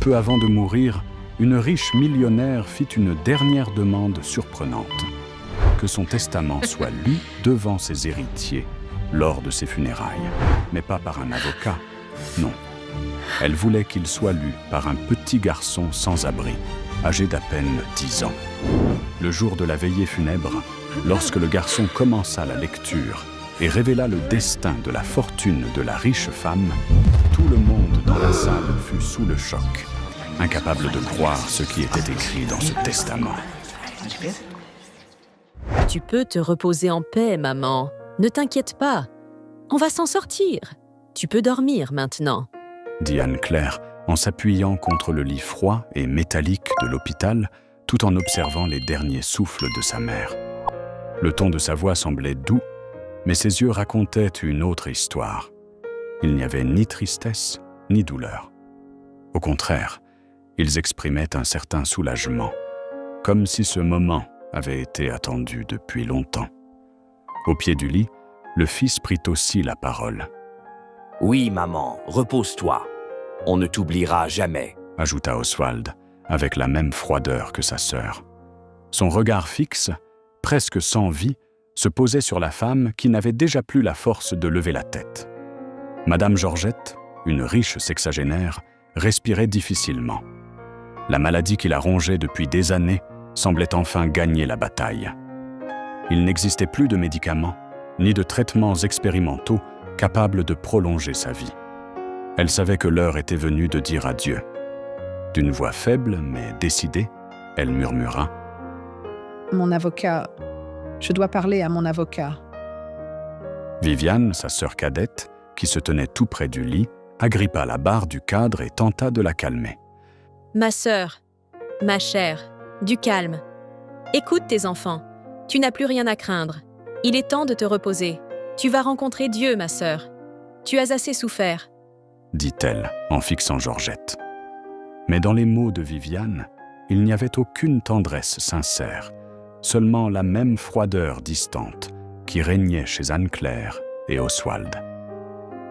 Peu avant de mourir, une riche millionnaire fit une dernière demande surprenante. Que son testament soit lu devant ses héritiers lors de ses funérailles, mais pas par un avocat, non. Elle voulait qu'il soit lu par un petit garçon sans abri, âgé d'à peine 10 ans. Le jour de la veillée funèbre, lorsque le garçon commença la lecture et révéla le destin de la fortune de la riche femme, tout le monde dans la salle fut sous le choc, incapable de croire ce qui était écrit dans ce testament. Tu peux te reposer en paix, maman. Ne t'inquiète pas. On va s'en sortir. Tu peux dormir maintenant, dit Anne-Claire en s'appuyant contre le lit froid et métallique de l'hôpital, tout en observant les derniers souffles de sa mère. Le ton de sa voix semblait doux, mais ses yeux racontaient une autre histoire. Il n'y avait ni tristesse, ni douleur. Au contraire, ils exprimaient un certain soulagement, comme si ce moment avait été attendu depuis longtemps. Au pied du lit, le fils prit aussi la parole. « Oui, maman, repose-toi. On ne t'oubliera jamais, » ajouta Oswald, avec la même froideur que sa sœur. Son regard fixe, presque sans vie, se posait sur la femme qui n'avait déjà plus la force de lever la tête. Madame Georgette, une riche sexagénaire, respirait difficilement. La maladie qui la rongeait depuis des années semblait enfin gagner la bataille. Il n'existait plus de médicaments, ni de traitements expérimentaux capables de prolonger sa vie. Elle savait que l'heure était venue de dire adieu. D'une voix faible mais décidée, elle murmura « Mon avocat, je dois parler à mon avocat. » Viviane, sa sœur cadette, qui se tenait tout près du lit, agrippa la barre du cadre et tenta de la calmer. « Ma sœur, ma chère, du calme. Écoute tes enfants, tu n'as plus rien à craindre. Il est temps de te reposer. Tu vas rencontrer Dieu, ma sœur. Tu as assez souffert. » dit-elle en fixant Georgette. Mais dans les mots de Viviane, il n'y avait aucune tendresse sincère, seulement la même froideur distante qui régnait chez Anne-Claire et Oswald.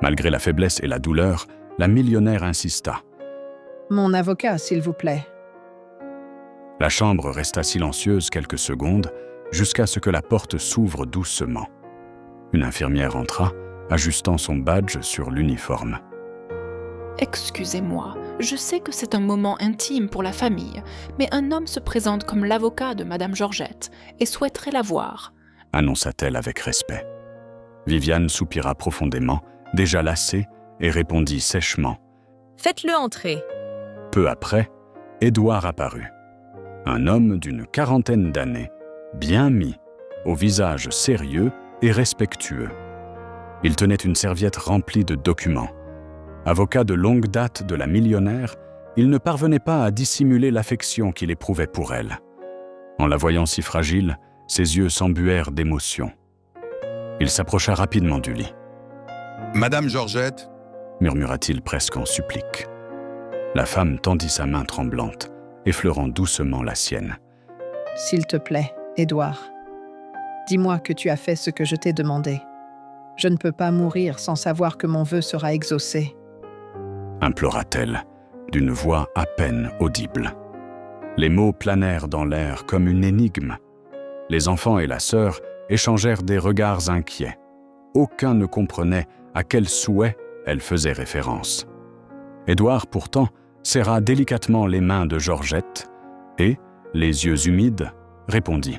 Malgré la faiblesse et la douleur, la millionnaire insista. « Mon avocat, s'il vous plaît. » La chambre resta silencieuse quelques secondes, jusqu'à ce que la porte s'ouvre doucement. Une infirmière entra, ajustant son badge sur l'uniforme. « Excusez-moi, je sais que c'est un moment intime pour la famille, mais un homme se présente comme l'avocat de Madame Georgette et souhaiterait la voir. » annonça-t-elle avec respect. Viviane soupira profondément, déjà lassée, et répondit sèchement. « Faites-le entrer. » Peu après, Édouard apparut. Un homme d'une quarantaine d'années, bien mis, au visage sérieux et respectueux. Il tenait une serviette remplie de documents. Avocat de longue date de la millionnaire, il ne parvenait pas à dissimuler l'affection qu'il éprouvait pour elle. En la voyant si fragile, ses yeux s'embuèrent d'émotion. Il s'approcha rapidement du lit. « Madame Georgette » murmura-t-il presque en supplique. La femme tendit sa main tremblante, effleurant doucement la sienne. « S'il te plaît, Édouard, dis-moi que tu as fait ce que je t'ai demandé. Je ne peux pas mourir sans savoir que mon vœu sera exaucé. » implora-t-elle, d'une voix à peine audible. Les mots planèrent dans l'air comme une énigme. Les enfants et la sœur échangèrent des regards inquiets. Aucun ne comprenait à quel souhait elle faisait référence. Édouard, pourtant, serra délicatement les mains de Georgette et, les yeux humides, répondit.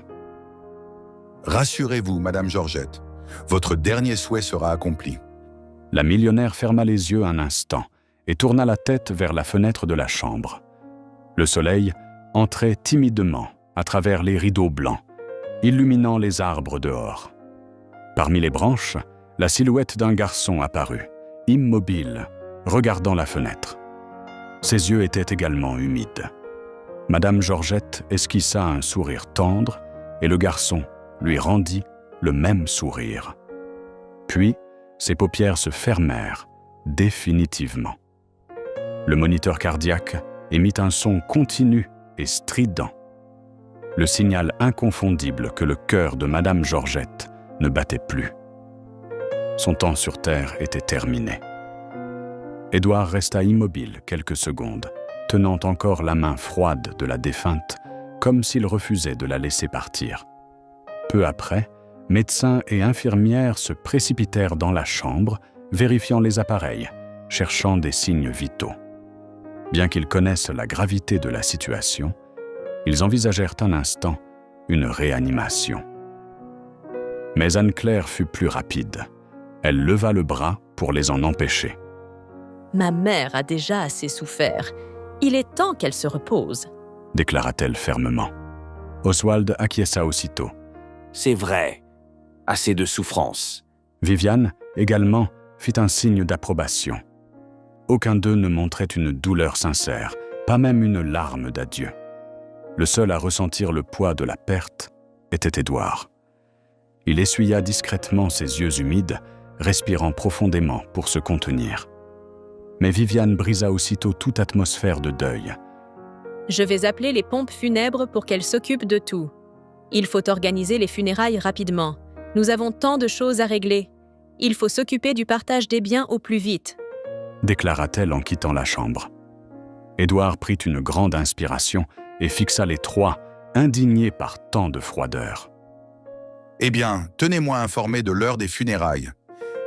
« Rassurez-vous, Madame Georgette, votre dernier souhait sera accompli. » La millionnaire ferma les yeux un instant et tourna la tête vers la fenêtre de la chambre. Le soleil entrait timidement à travers les rideaux blancs, illuminant les arbres dehors. Parmi les branches, la silhouette d'un garçon apparut, immobile, regardant la fenêtre. Ses yeux étaient également humides. Madame Georgette esquissa un sourire tendre et le garçon lui rendit le même sourire. Puis, ses paupières se fermèrent définitivement. Le moniteur cardiaque émit un son continu et strident, le signal inconfondible que le cœur de Madame Georgette ne battait plus. Son temps sur terre était terminé. Édouard resta immobile quelques secondes, tenant encore la main froide de la défunte, comme s'il refusait de la laisser partir. Peu après, médecins et infirmières se précipitèrent dans la chambre, vérifiant les appareils, cherchant des signes vitaux. Bien qu'ils connaissent la gravité de la situation, ils envisagèrent un instant une réanimation. Mais Anne-Claire fut plus rapide. Elle leva le bras pour les en empêcher. « Ma mère a déjà assez souffert. Il est temps qu'elle se repose. » déclara-t-elle fermement. Oswald acquiesça aussitôt. « C'est vrai. Assez de souffrance. » Viviane, également, fit un signe d'approbation. Aucun d'eux ne montrait une douleur sincère, pas même une larme d'adieu. Le seul à ressentir le poids de la perte était Édouard. Il essuya discrètement ses yeux humides, respirant profondément pour se contenir. Mais Viviane brisa aussitôt toute atmosphère de deuil. « Je vais appeler les pompes funèbres pour qu'elles s'occupent de tout. Il faut organiser les funérailles rapidement. Nous avons tant de choses à régler. Il faut s'occuper du partage des biens au plus vite. » déclara-t-elle en quittant la chambre. Édouard prit une grande inspiration et fixa les trois, indignés par tant de froideur. « Eh bien, tenez-moi informé de l'heure des funérailles.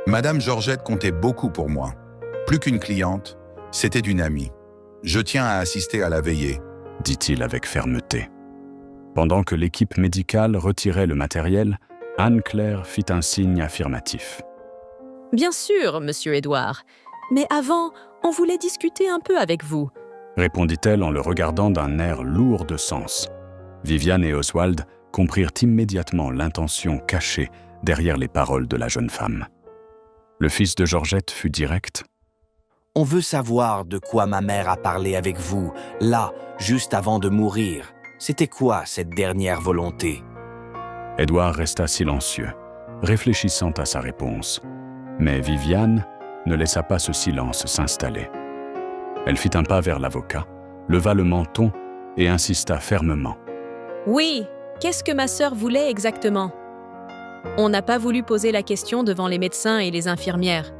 Madame Georgette comptait beaucoup pour moi. Plus qu'une cliente, c'était une amie. Je tiens à assister à la veillée, » dit-il avec fermeté. Pendant que l'équipe médicale retirait le matériel, Anne-Claire fit un signe affirmatif. « Bien sûr, monsieur Édouard. Mais avant, on voulait discuter un peu avec vous. » répondit-elle en le regardant d'un air lourd de sens. Viviane et Oswald comprirent immédiatement l'intention cachée derrière les paroles de la jeune femme. Le fils de Georgette fut direct. « On veut savoir de quoi ma mère a parlé avec vous, là, juste avant de mourir. C'était quoi cette dernière volonté ?» Édouard resta silencieux, réfléchissant à sa réponse. Mais Viviane ne laissa pas ce silence s'installer. Elle fit un pas vers l'avocat, leva le menton et insista fermement. « Oui, qu'est-ce que ma sœur voulait exactement ? On n'a pas voulu poser la question devant les médecins et les infirmières.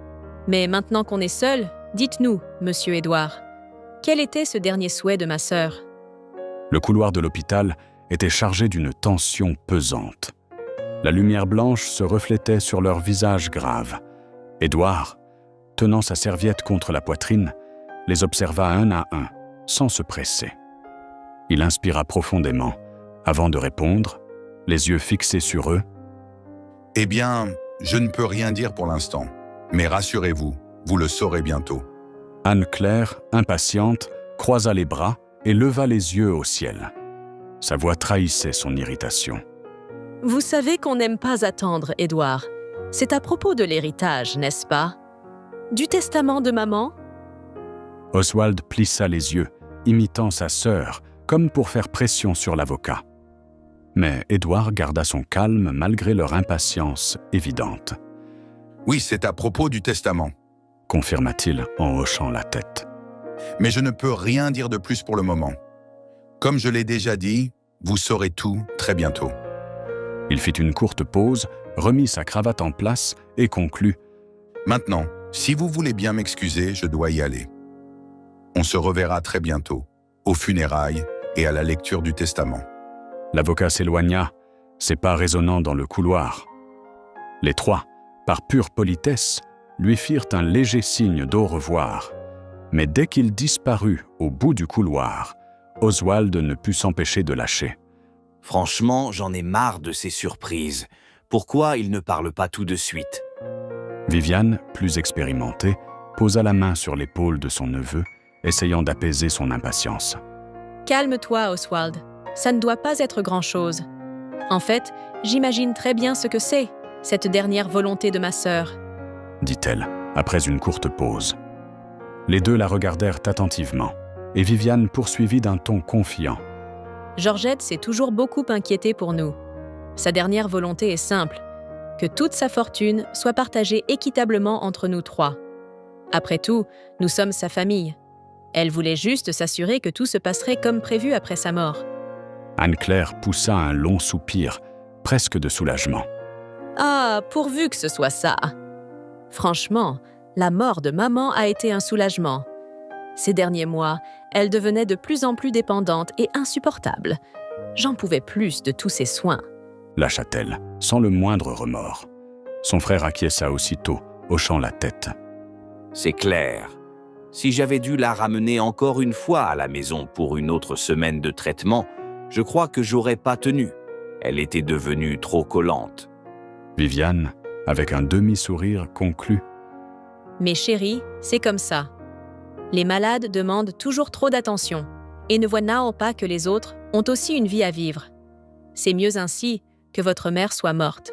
Mais maintenant qu'on est seuls, dites-nous, monsieur Édouard, quel était ce dernier souhait de ma sœur ? » Le couloir de l'hôpital était chargé d'une tension pesante. La lumière blanche se reflétait sur leurs visages graves. Édouard, tenant sa serviette contre la poitrine, les observa un à un, sans se presser. Il inspira profondément, avant de répondre, les yeux fixés sur eux. « Eh bien, je ne peux rien dire pour l'instant, mais rassurez-vous, vous le saurez bientôt. » Anne-Claire, impatiente, croisa les bras et leva les yeux au ciel. Sa voix trahissait son irritation. « Vous savez qu'on n'aime pas attendre, Édouard. C'est à propos de l'héritage, n'est-ce pas ? Du testament de maman ?» Oswald plissa les yeux, imitant sa sœur, comme pour faire pression sur l'avocat. Mais Édouard garda son calme malgré leur impatience évidente. « Oui, c'est à propos du testament, » confirma-t-il en hochant la tête. « Mais je ne peux rien dire de plus pour le moment. Comme je l'ai déjà dit, vous saurez tout très bientôt. » Il fit une courte pause, remit sa cravate en place et conclut. « Maintenant, si vous voulez bien m'excuser, je dois y aller. On se reverra très bientôt, aux funérailles et à la lecture du testament. » L'avocat s'éloigna, ses pas résonnant dans le couloir. Les trois, par pure politesse, lui firent un léger signe d'au revoir. Mais dès qu'il disparut au bout du couloir, Oswald ne put s'empêcher de lâcher. « Franchement, j'en ai marre de ces surprises. Pourquoi il ne parle pas tout de suite ?» Viviane, plus expérimentée, posa la main sur l'épaule de son neveu, essayant d'apaiser son impatience. « Calme-toi, Oswald. Ça ne doit pas être grand-chose. En fait, j'imagine très bien ce que c'est, cette dernière volonté de ma sœur. » dit-elle, après une courte pause. Les deux la regardèrent attentivement, et Viviane poursuivit d'un ton confiant. « Georgette s'est toujours beaucoup inquiétée pour nous. Sa dernière volonté est simple, que toute sa fortune soit partagée équitablement entre nous trois. Après tout, nous sommes sa famille. Elle voulait juste s'assurer que tout se passerait comme prévu après sa mort. » Anne-Claire poussa un long soupir, presque de soulagement. « Ah, pourvu que ce soit ça. Franchement, la mort de maman a été un soulagement. Ces derniers mois, elle devenait de plus en plus dépendante et insupportable. J'en pouvais plus de tous ces soins. Lâcha-t-elle, sans le moindre remords. Son frère acquiesça aussitôt, hochant la tête. C'est clair. Si j'avais dû la ramener encore une fois à la maison pour une autre semaine de traitement, je crois que j'aurais pas tenu. Elle était devenue trop collante. Viviane, avec un demi-sourire, conclut. Mais chérie, c'est comme ça. Les malades demandent toujours trop d'attention et ne voient pas que les autres ont aussi une vie à vivre. C'est mieux ainsi que votre mère soit morte.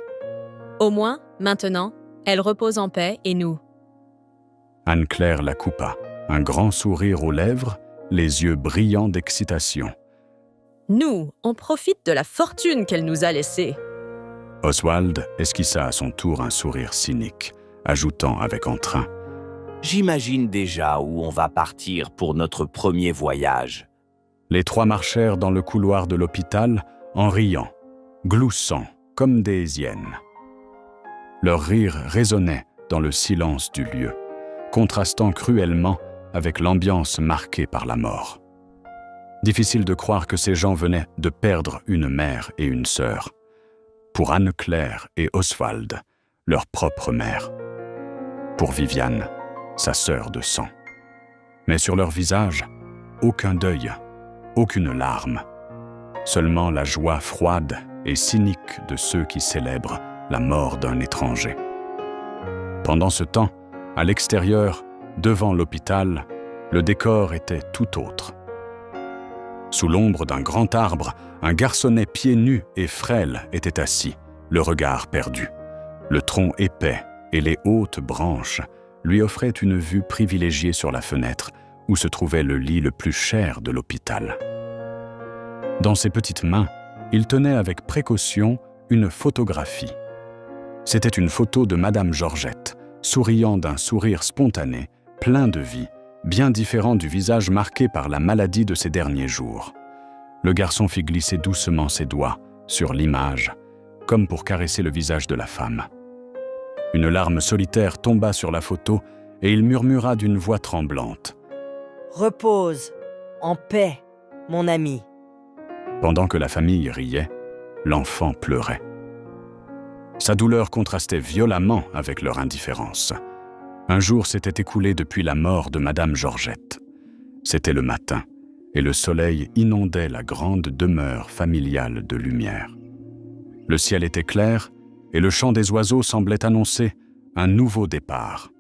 Au moins, maintenant, elle repose en paix et nous. Anne-Claire la coupa, un grand sourire aux lèvres, les yeux brillants d'excitation. Nous, on profite de la fortune qu'elle nous a laissée. Oswald esquissa à son tour un sourire cynique, ajoutant avec entrain. J'imagine déjà où on va partir pour notre premier voyage. Les trois marchèrent dans le couloir de l'hôpital en riant, gloussant comme des hyènes. Leur rire résonnait dans le silence du lieu, contrastant cruellement avec l'ambiance marquée par la mort. Difficile de croire que ces gens venaient de perdre une mère et une sœur. Pour Anne-Claire et Oswald, leur propre mère. Pour Viviane, sa sœur de sang. Mais sur leur visage, aucun deuil, aucune larme. Seulement la joie froide et cynique de ceux qui célèbrent la mort d'un étranger. Pendant ce temps, à l'extérieur, devant l'hôpital, le décor était tout autre. Sous l'ombre d'un grand arbre, un garçonnet pieds nus et frêle était assis, le regard perdu. Le tronc épais et les hautes branches lui offraient une vue privilégiée sur la fenêtre où se trouvait le lit le plus cher de l'hôpital. Dans ses petites mains, il tenait avec précaution une photographie. C'était une photo de Madame Georgette, souriant d'un sourire spontané, plein de vie, bien différent du visage marqué par la maladie de ces derniers jours. Le garçon fit glisser doucement ses doigts sur l'image, comme pour caresser le visage de la femme. Une larme solitaire tomba sur la photo et il murmura d'une voix tremblante. « Repose, en paix, mon ami. » Pendant que la famille riait, l'enfant pleurait. Sa douleur contrastait violemment avec leur indifférence. Un jour s'était écoulé depuis la mort de Madame Georgette. C'était le matin, et le soleil inondait la grande demeure familiale de lumière. Le ciel était clair, et le chant des oiseaux semblait annoncer un nouveau départ.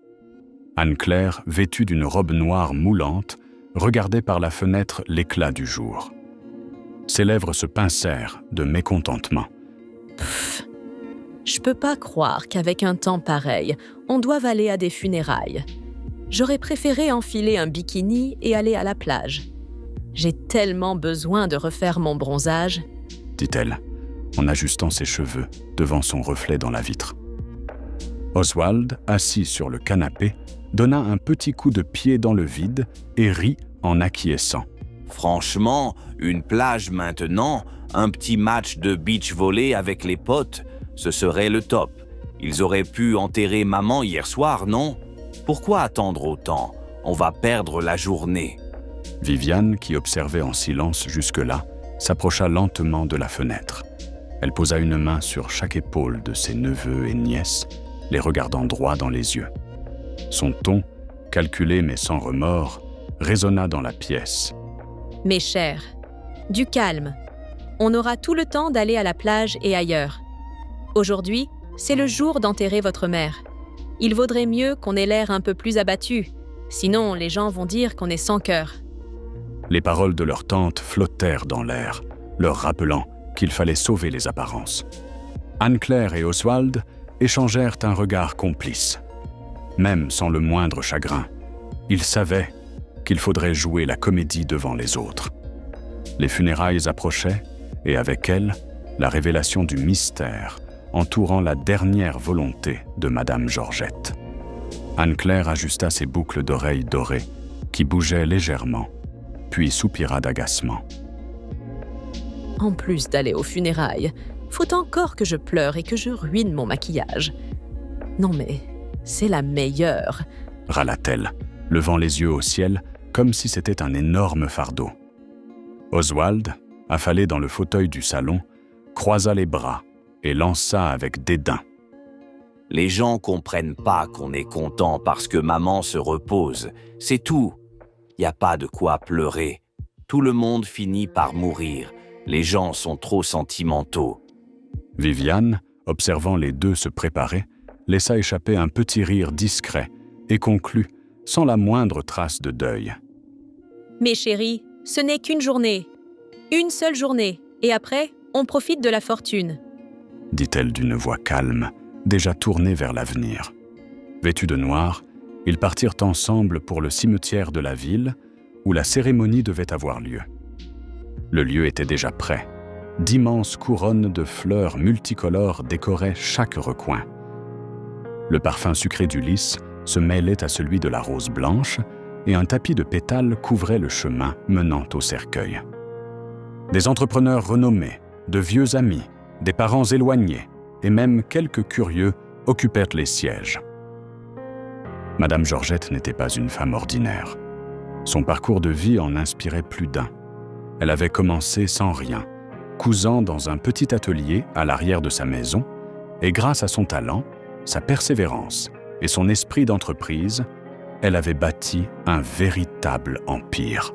Anne-Claire, vêtue d'une robe noire moulante, regardait par la fenêtre l'éclat du jour. Ses lèvres se pincèrent de mécontentement. Je peux pas croire qu'avec un temps pareil, on doive aller à des funérailles. J'aurais préféré enfiler un bikini et aller à la plage. J'ai tellement besoin de refaire mon bronzage, dit-elle, en ajustant ses cheveux devant son reflet dans la vitre. Oswald, assis sur le canapé, donna un petit coup de pied dans le vide et rit en acquiesçant. Franchement, une plage maintenant, un petit match de beach volley avec les potes, ce serait le top. Ils auraient pu enterrer maman hier soir, non? Pourquoi attendre autant? On va perdre la journée. Viviane, qui observait en silence jusque-là, s'approcha lentement de la fenêtre. Elle posa une main sur chaque épaule de ses neveux et nièces, les regardant droit dans les yeux. Son ton, calculé mais sans remords, résonna dans la pièce. « Mes chers, du calme. On aura tout le temps d'aller à la plage et ailleurs. Aujourd'hui, c'est le jour d'enterrer votre mère. Il vaudrait mieux qu'on ait l'air un peu plus abattu, sinon les gens vont dire qu'on est sans cœur. » Les paroles de leur tante flottèrent dans l'air, leur rappelant qu'il fallait sauver les apparences. Anne-Claire et Oswald échangèrent un regard complice. Même sans le moindre chagrin, ils savaient qu'il faudrait jouer la comédie devant les autres. Les funérailles approchaient, et avec elles, la révélation du mystère entourant la dernière volonté de Madame Georgette. Anne-Claire ajusta ses boucles d'oreilles dorées, qui bougeaient légèrement, puis soupira d'agacement. En plus d'aller aux funérailles, faut encore que je pleure et que je ruine mon maquillage. Non mais, c'est la meilleure, râla-t-elle, levant les yeux au ciel, comme si c'était un énorme fardeau. Oswald, affalé dans le fauteuil du salon, croisa les bras et lança avec dédain. Les gens comprennent pas qu'on est content parce que maman se repose. C'est tout. Y a pas de quoi pleurer. Tout le monde finit par mourir. Les gens sont trop sentimentaux. Viviane, observant les deux se préparer, laissa échapper un petit rire discret et conclut, sans la moindre trace de deuil. Mes chéris, ce n'est qu'une journée. Une seule journée. Et après, on profite de la fortune. Dit-elle d'une voix calme, déjà tournée vers l'avenir. Vêtus de noir, ils partirent ensemble pour le cimetière de la ville, où la cérémonie devait avoir lieu. Le lieu était déjà prêt. D'immenses couronnes de fleurs multicolores décoraient chaque recoin. Le parfum sucré du lys se mêlait à celui de la rose blanche, et un tapis de pétales couvrait le chemin menant au cercueil. Des entrepreneurs renommés, de vieux amis, des parents éloignés, et même quelques curieux occupèrent les sièges. Madame Georgette n'était pas une femme ordinaire. Son parcours de vie en inspirait plus d'un. Elle avait commencé sans rien, cousant dans un petit atelier à l'arrière de sa maison, et grâce à son talent, sa persévérance et son esprit d'entreprise, elle avait bâti un véritable empire.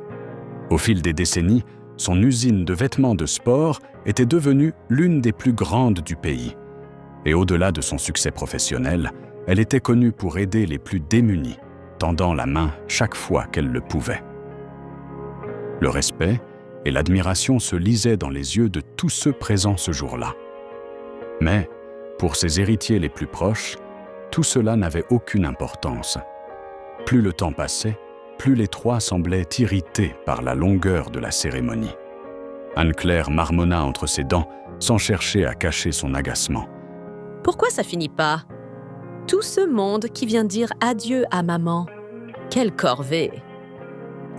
Au fil des décennies, son usine de vêtements de sport était devenue l'une des plus grandes du pays. Et au-delà de son succès professionnel, elle était connue pour aider les plus démunis, tendant la main chaque fois qu'elle le pouvait. Le respect et l'admiration se lisaient dans les yeux de tous ceux présents ce jour-là. Mais, pour ses héritiers les plus proches, tout cela n'avait aucune importance. Plus le temps passait, plus les trois semblaient irrités par la longueur de la cérémonie. Anne-Claire marmonna entre ses dents, sans chercher à cacher son agacement. Pourquoi ça finit pas? Tout ce monde qui vient dire adieu à maman. Quelle corvée!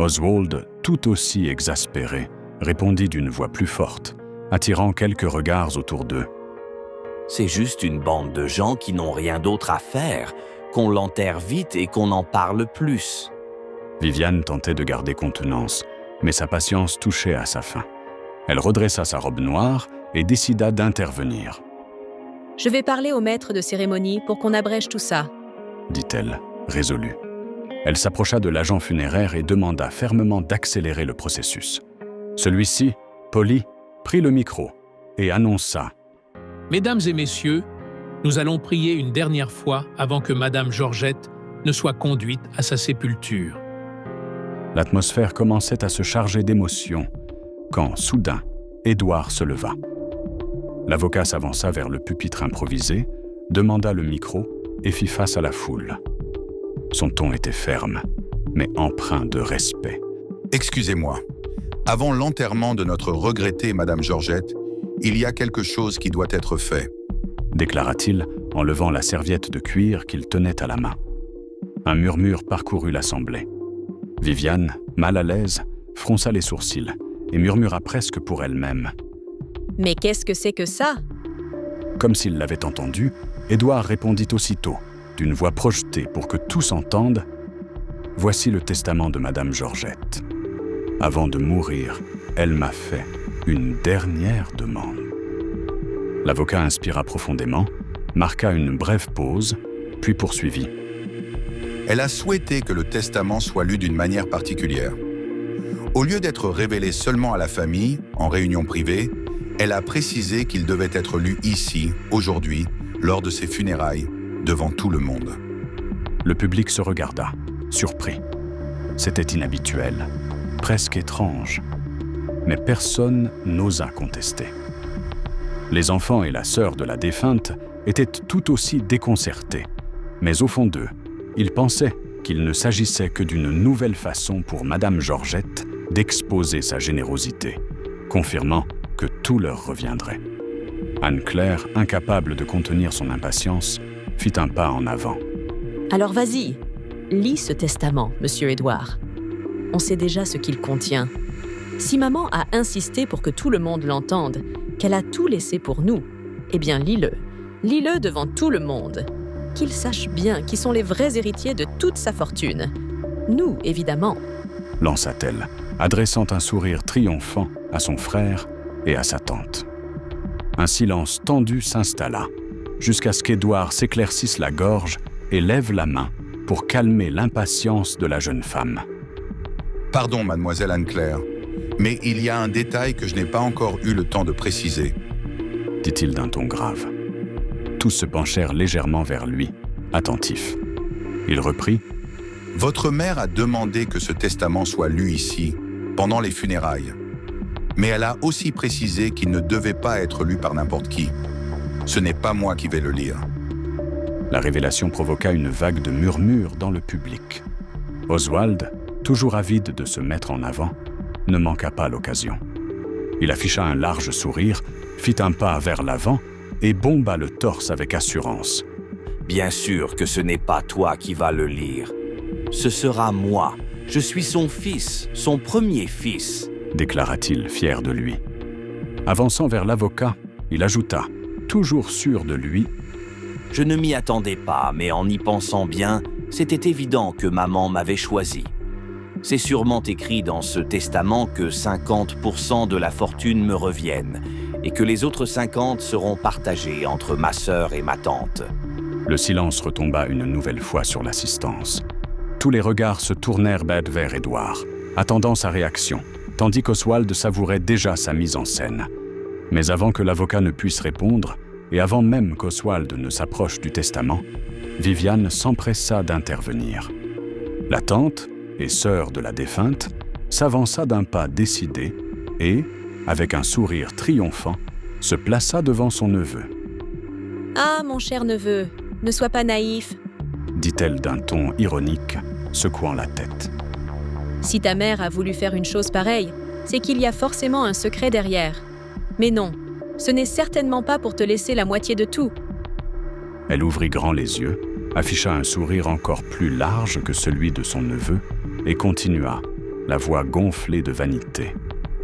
Oswald, tout aussi exaspéré, répondit d'une voix plus forte, attirant quelques regards autour d'eux. C'est juste une bande de gens qui n'ont rien d'autre à faire, qu'on l'enterre vite et qu'on en parle plus. Viviane tentait de garder contenance, mais sa patience touchait à sa fin. Elle redressa sa robe noire et décida d'intervenir. « Je vais parler au maître de cérémonie pour qu'on abrège tout ça. » dit-elle, résolue. Elle s'approcha de l'agent funéraire et demanda fermement d'accélérer le processus. Celui-ci, poli, prit le micro et annonça « Mesdames et messieurs, nous allons prier une dernière fois avant que Madame Georgette ne soit conduite à sa sépulture. » L'atmosphère commençait à se charger d'émotions quand, soudain, Édouard se leva. L'avocat s'avança vers le pupitre improvisé, demanda le micro et fit face à la foule. Son ton était ferme, mais empreint de respect. « Excusez-moi, avant l'enterrement de notre regrettée Madame Georgette, il y a quelque chose qui doit être fait. » déclara-t-il en levant la serviette de cuir qu'il tenait à la main. Un murmure parcourut l'assemblée. Viviane, mal à l'aise, fronça les sourcils et murmura presque pour elle-même. « Mais qu'est-ce que c'est que ça ?» Comme s'il l'avait entendu, Édouard répondit aussitôt, d'une voix projetée pour que tous entendent « Voici le testament de Madame Georgette. Avant de mourir, elle m'a fait une dernière demande. » L'avocat inspira profondément, marqua une brève pause, puis poursuivit. Elle a souhaité que le testament soit lu d'une manière particulière. Au lieu d'être révélé seulement à la famille, en réunion privée, elle a précisé qu'il devait être lu ici, aujourd'hui, lors de ses funérailles, devant tout le monde. Le public se regarda, surpris. C'était inhabituel, presque étrange. Mais personne n'osa contester. Les enfants et la sœur de la défunte étaient tout aussi déconcertés. Mais au fond d'eux, ils pensaient qu'il ne s'agissait que d'une nouvelle façon pour Madame Georgette d'exposer sa générosité, confirmant que tout leur reviendrait. Anne-Claire, incapable de contenir son impatience, fit un pas en avant. « Alors vas-y, lis ce testament, Monsieur Édouard. On sait déjà ce qu'il contient. Si maman a insisté pour que tout le monde l'entende, qu'elle a tout laissé pour nous, eh bien lis-le. Lis-le devant tout le monde. Qu'il sache bien qui sont les vrais héritiers de toute sa fortune. Nous, évidemment. lança-t-elle, adressant un sourire triomphant à son frère et à sa tante. Un silence tendu s'installa, jusqu'à ce qu'Édouard s'éclaircisse la gorge et lève la main pour calmer l'impatience de la jeune femme. « Pardon, mademoiselle Anne-Claire, mais il y a un détail que je n'ai pas encore eu le temps de préciser. » dit-il d'un ton grave. Tous se penchèrent légèrement vers lui, attentifs. Il reprit : « Votre mère a demandé que ce testament soit lu ici, pendant les funérailles. Mais elle a aussi précisé qu'il ne devait pas être lu par n'importe qui. Ce n'est pas moi qui vais le lire. » La révélation provoqua une vague de murmures dans le public. Oswald, toujours avide de se mettre en avant, ne manqua pas l'occasion. Il afficha un large sourire, fit un pas vers l'avant et bomba le torse avec assurance. « Bien sûr que ce n'est pas toi qui vas le lire. Ce sera moi. Je suis son fils, son premier fils. » déclara-t-il, fier de lui. Avançant vers l'avocat, il ajouta, toujours sûr de lui : « Je ne m'y attendais pas, mais en y pensant bien, c'était évident que maman m'avait choisi. C'est sûrement écrit dans ce testament que 50% de la fortune me reviennent et que les autres 50 seront partagés entre ma sœur et ma tante. » Le silence retomba une nouvelle fois sur l'assistance. Tous les regards se tournèrent vers Édouard, attendant sa réaction, tandis qu'Oswald savourait déjà sa mise en scène. Mais avant que l'avocat ne puisse répondre, et avant même qu'Oswald ne s'approche du testament, Viviane s'empressa d'intervenir. La tante, et sœur de la défunte, s'avança d'un pas décidé et, avec un sourire triomphant, se plaça devant son neveu. « Ah, mon cher neveu, ne sois pas naïf, » dit-elle d'un ton ironique, secouant la tête. « Si ta mère a voulu faire une chose pareille, c'est qu'il y a forcément un secret derrière. Mais non, ce n'est certainement pas pour te laisser la moitié de tout. » Elle ouvrit grand les yeux, afficha un sourire encore plus large que celui de son neveu et continua, la voix gonflée de vanité.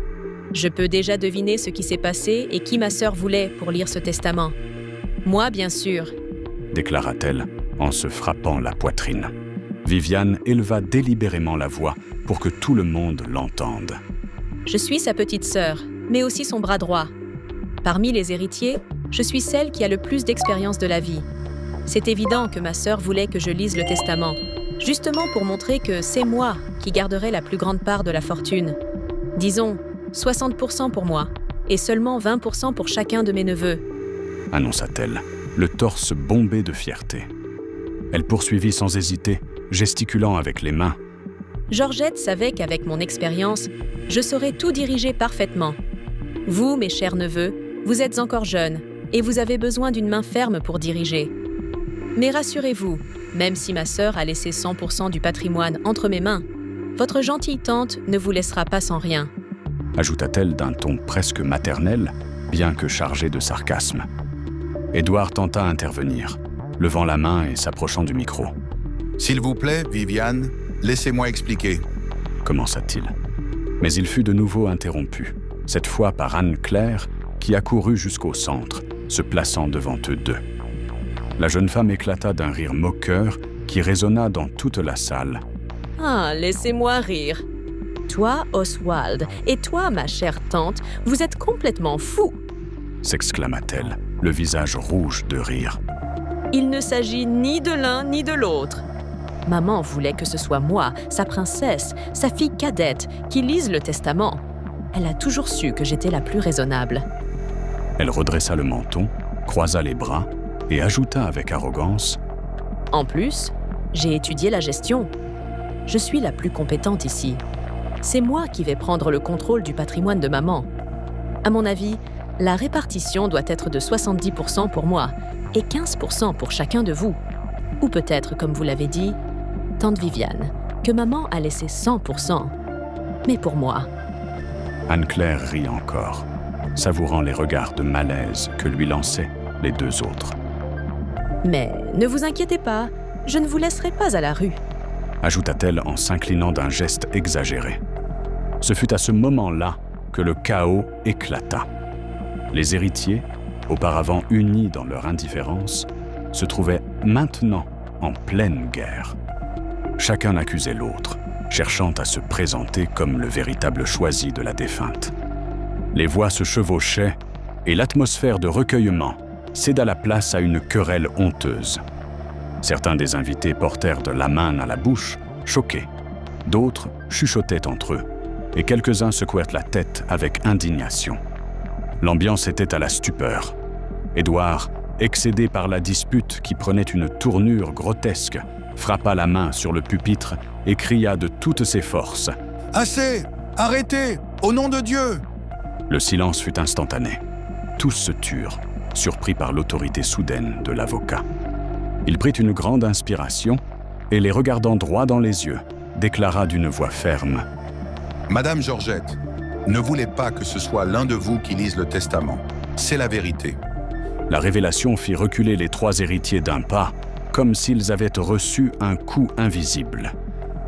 « Je peux déjà deviner ce qui s'est passé et qui ma sœur voulait pour lire ce testament. Moi, bien sûr, » déclara-t-elle en se frappant la poitrine. Viviane éleva délibérément la voix pour que tout le monde l'entende. « Je suis sa petite sœur, mais aussi son bras droit. Parmi les héritiers, je suis celle qui a le plus d'expérience de la vie. C'est évident que ma sœur voulait que je lise le testament, justement pour montrer que c'est moi qui garderai la plus grande part de la fortune. Disons 60% pour moi, et seulement 20% pour chacun de mes neveux. » annonça-t-elle, le torse bombé de fierté. Elle poursuivit sans hésiter, gesticulant avec les mains. « Georgette savait qu'avec mon expérience, je saurais tout diriger parfaitement. Vous, mes chers neveux, vous êtes encore jeunes, et vous avez besoin d'une main ferme pour diriger. Mais rassurez-vous, même si ma sœur a laissé 100% du patrimoine entre mes mains, votre gentille tante ne vous laissera pas sans rien. » ajouta-t-elle d'un ton presque maternel, bien que chargé de sarcasme. Édouard tenta d'intervenir, levant la main et s'approchant du micro. « S'il vous plaît, Viviane, laissez-moi expliquer. » commença-t-il. Mais il fut de nouveau interrompu, cette fois par Anne-Claire, qui accourut jusqu'au centre, se plaçant devant eux deux. La jeune femme éclata d'un rire moqueur qui résonna dans toute la salle. « Ah, laissez-moi rire. Toi, Oswald, et toi, ma chère tante, vous êtes complètement fous !» s'exclama-t-elle, le visage rouge de rire. « Il ne s'agit ni de l'un ni de l'autre. Maman voulait que ce soit moi, sa princesse, sa fille cadette, qui lise le testament. Elle a toujours su que j'étais la plus raisonnable. » Elle redressa le menton, croisa les bras et ajouta avec arrogance : « En plus, j'ai étudié la gestion. Je suis la plus compétente ici. C'est moi qui vais prendre le contrôle du patrimoine de maman. À mon avis, la répartition doit être de 70% pour moi et 15% pour chacun de vous. Ou peut-être, comme vous l'avez dit, tante Viviane, que maman a laissé 100%. Mais pour moi... » Anne-Claire rit encore, savourant les regards de malaise que lui lançaient les deux autres. « Mais ne vous inquiétez pas, je ne vous laisserai pas à la rue. » ajouta-t-elle en s'inclinant d'un geste exagéré. Ce fut à ce moment-là que le chaos éclata. Les héritiers, auparavant unis dans leur indifférence, se trouvaient maintenant en pleine guerre. Chacun accusait l'autre, cherchant à se présenter comme le véritable choisi de la défunte. Les voix se chevauchaient et l'atmosphère de recueillement céda la place à une querelle honteuse. Certains des invités portèrent de la main à la bouche, choqués. D'autres chuchotaient entre eux, et quelques-uns secouèrent la tête avec indignation. L'ambiance était à la stupeur. Édouard, excédé par la dispute qui prenait une tournure grotesque, frappa la main sur le pupitre et cria de toutes ses forces. « Assez! Arrêtez! Au nom de Dieu !» Le silence fut instantané. Tous se turent, surpris par l'autorité soudaine de l'avocat. Il prit une grande inspiration et, les regardant droit dans les yeux, déclara d'une voix ferme. « Madame Georgette, ne voulez pas que ce soit l'un de vous qui lise le testament. C'est la vérité. » La révélation fit reculer les 3 héritiers d'un pas, comme s'ils avaient reçu un coup invisible.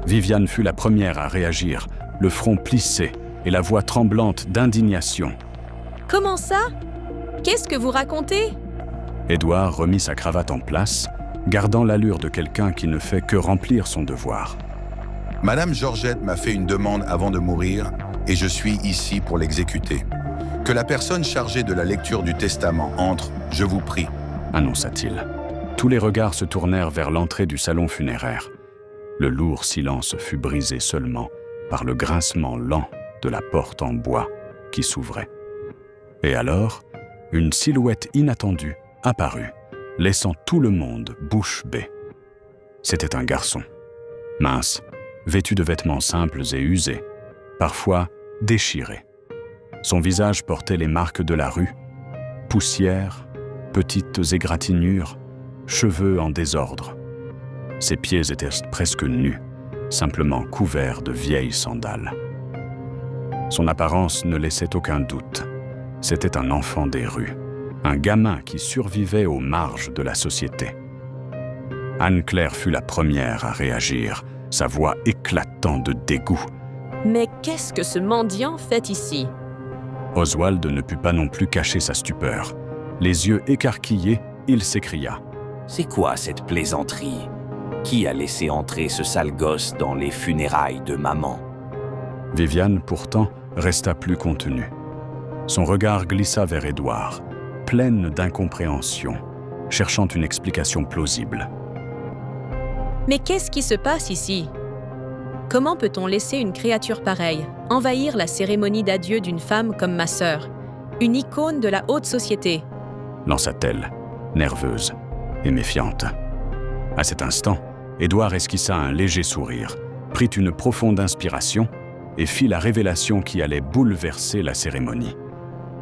Viviane fut la première à réagir, le front plissé et la voix tremblante d'indignation. « Comment ça? Qu'est-ce que vous racontez ?» Édouard remit sa cravate en place, gardant l'allure de quelqu'un qui ne fait que remplir son devoir. « Madame Georgette m'a fait une demande avant de mourir et je suis ici pour l'exécuter. Que la personne chargée de la lecture du testament entre, je vous prie. » annonça-t-il. Tous les regards se tournèrent vers l'entrée du salon funéraire. Le lourd silence fut brisé seulement par le grincement lent de la porte en bois qui s'ouvrait. Et alors, une silhouette inattendue apparut, laissant tout le monde bouche bée. C'était un garçon, mince, vêtu de vêtements simples et usés, parfois déchirés. Son visage portait les marques de la rue, poussière, petites égratignures, cheveux en désordre. Ses pieds étaient presque nus, simplement couverts de vieilles sandales. Son apparence ne laissait aucun doute. C'était un enfant des rues, un gamin qui survivait aux marges de la société. Anne-Claire fut la première à réagir, sa voix éclatant de dégoût. « Mais qu'est-ce que ce mendiant fait ici ?» Oswald ne put pas non plus cacher sa stupeur. Les yeux écarquillés, il s'écria. « C'est quoi cette plaisanterie? Qui a laissé entrer ce sale gosse dans les funérailles de maman ?» Viviane, pourtant, resta plus contenue. Son regard glissa vers Édouard, pleine d'incompréhension, cherchant une explication plausible. « Mais qu'est-ce qui se passe ici? Comment peut-on laisser une créature pareille envahir la cérémonie d'adieu d'une femme comme ma sœur, une icône de la haute société ?» lança-t-elle, nerveuse et méfiante. À cet instant, Édouard esquissa un léger sourire, prit une profonde inspiration et fit la révélation qui allait bouleverser la cérémonie.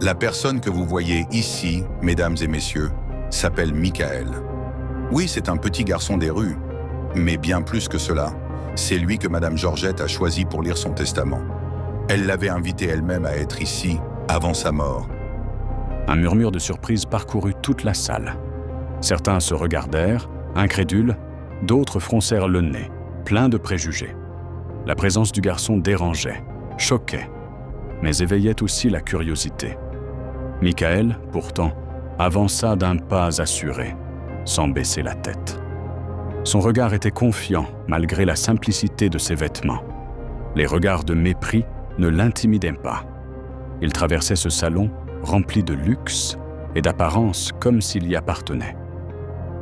La personne que vous voyez ici, mesdames et messieurs, s'appelle Michael. Oui, c'est un petit garçon des rues, mais bien plus que cela, c'est lui que Madame Georgette a choisi pour lire son testament. Elle l'avait invité elle-même à être ici, avant sa mort. Un murmure de surprise parcourut toute la salle. Certains se regardèrent, incrédules, d'autres froncèrent le nez, pleins de préjugés. La présence du garçon dérangeait, choquait, mais éveillait aussi la curiosité. Michael, pourtant, avança d'un pas assuré, sans baisser la tête. Son regard était confiant malgré la simplicité de ses vêtements. Les regards de mépris ne l'intimidaient pas. Il traversait ce salon rempli de luxe et d'apparence comme s'il y appartenait.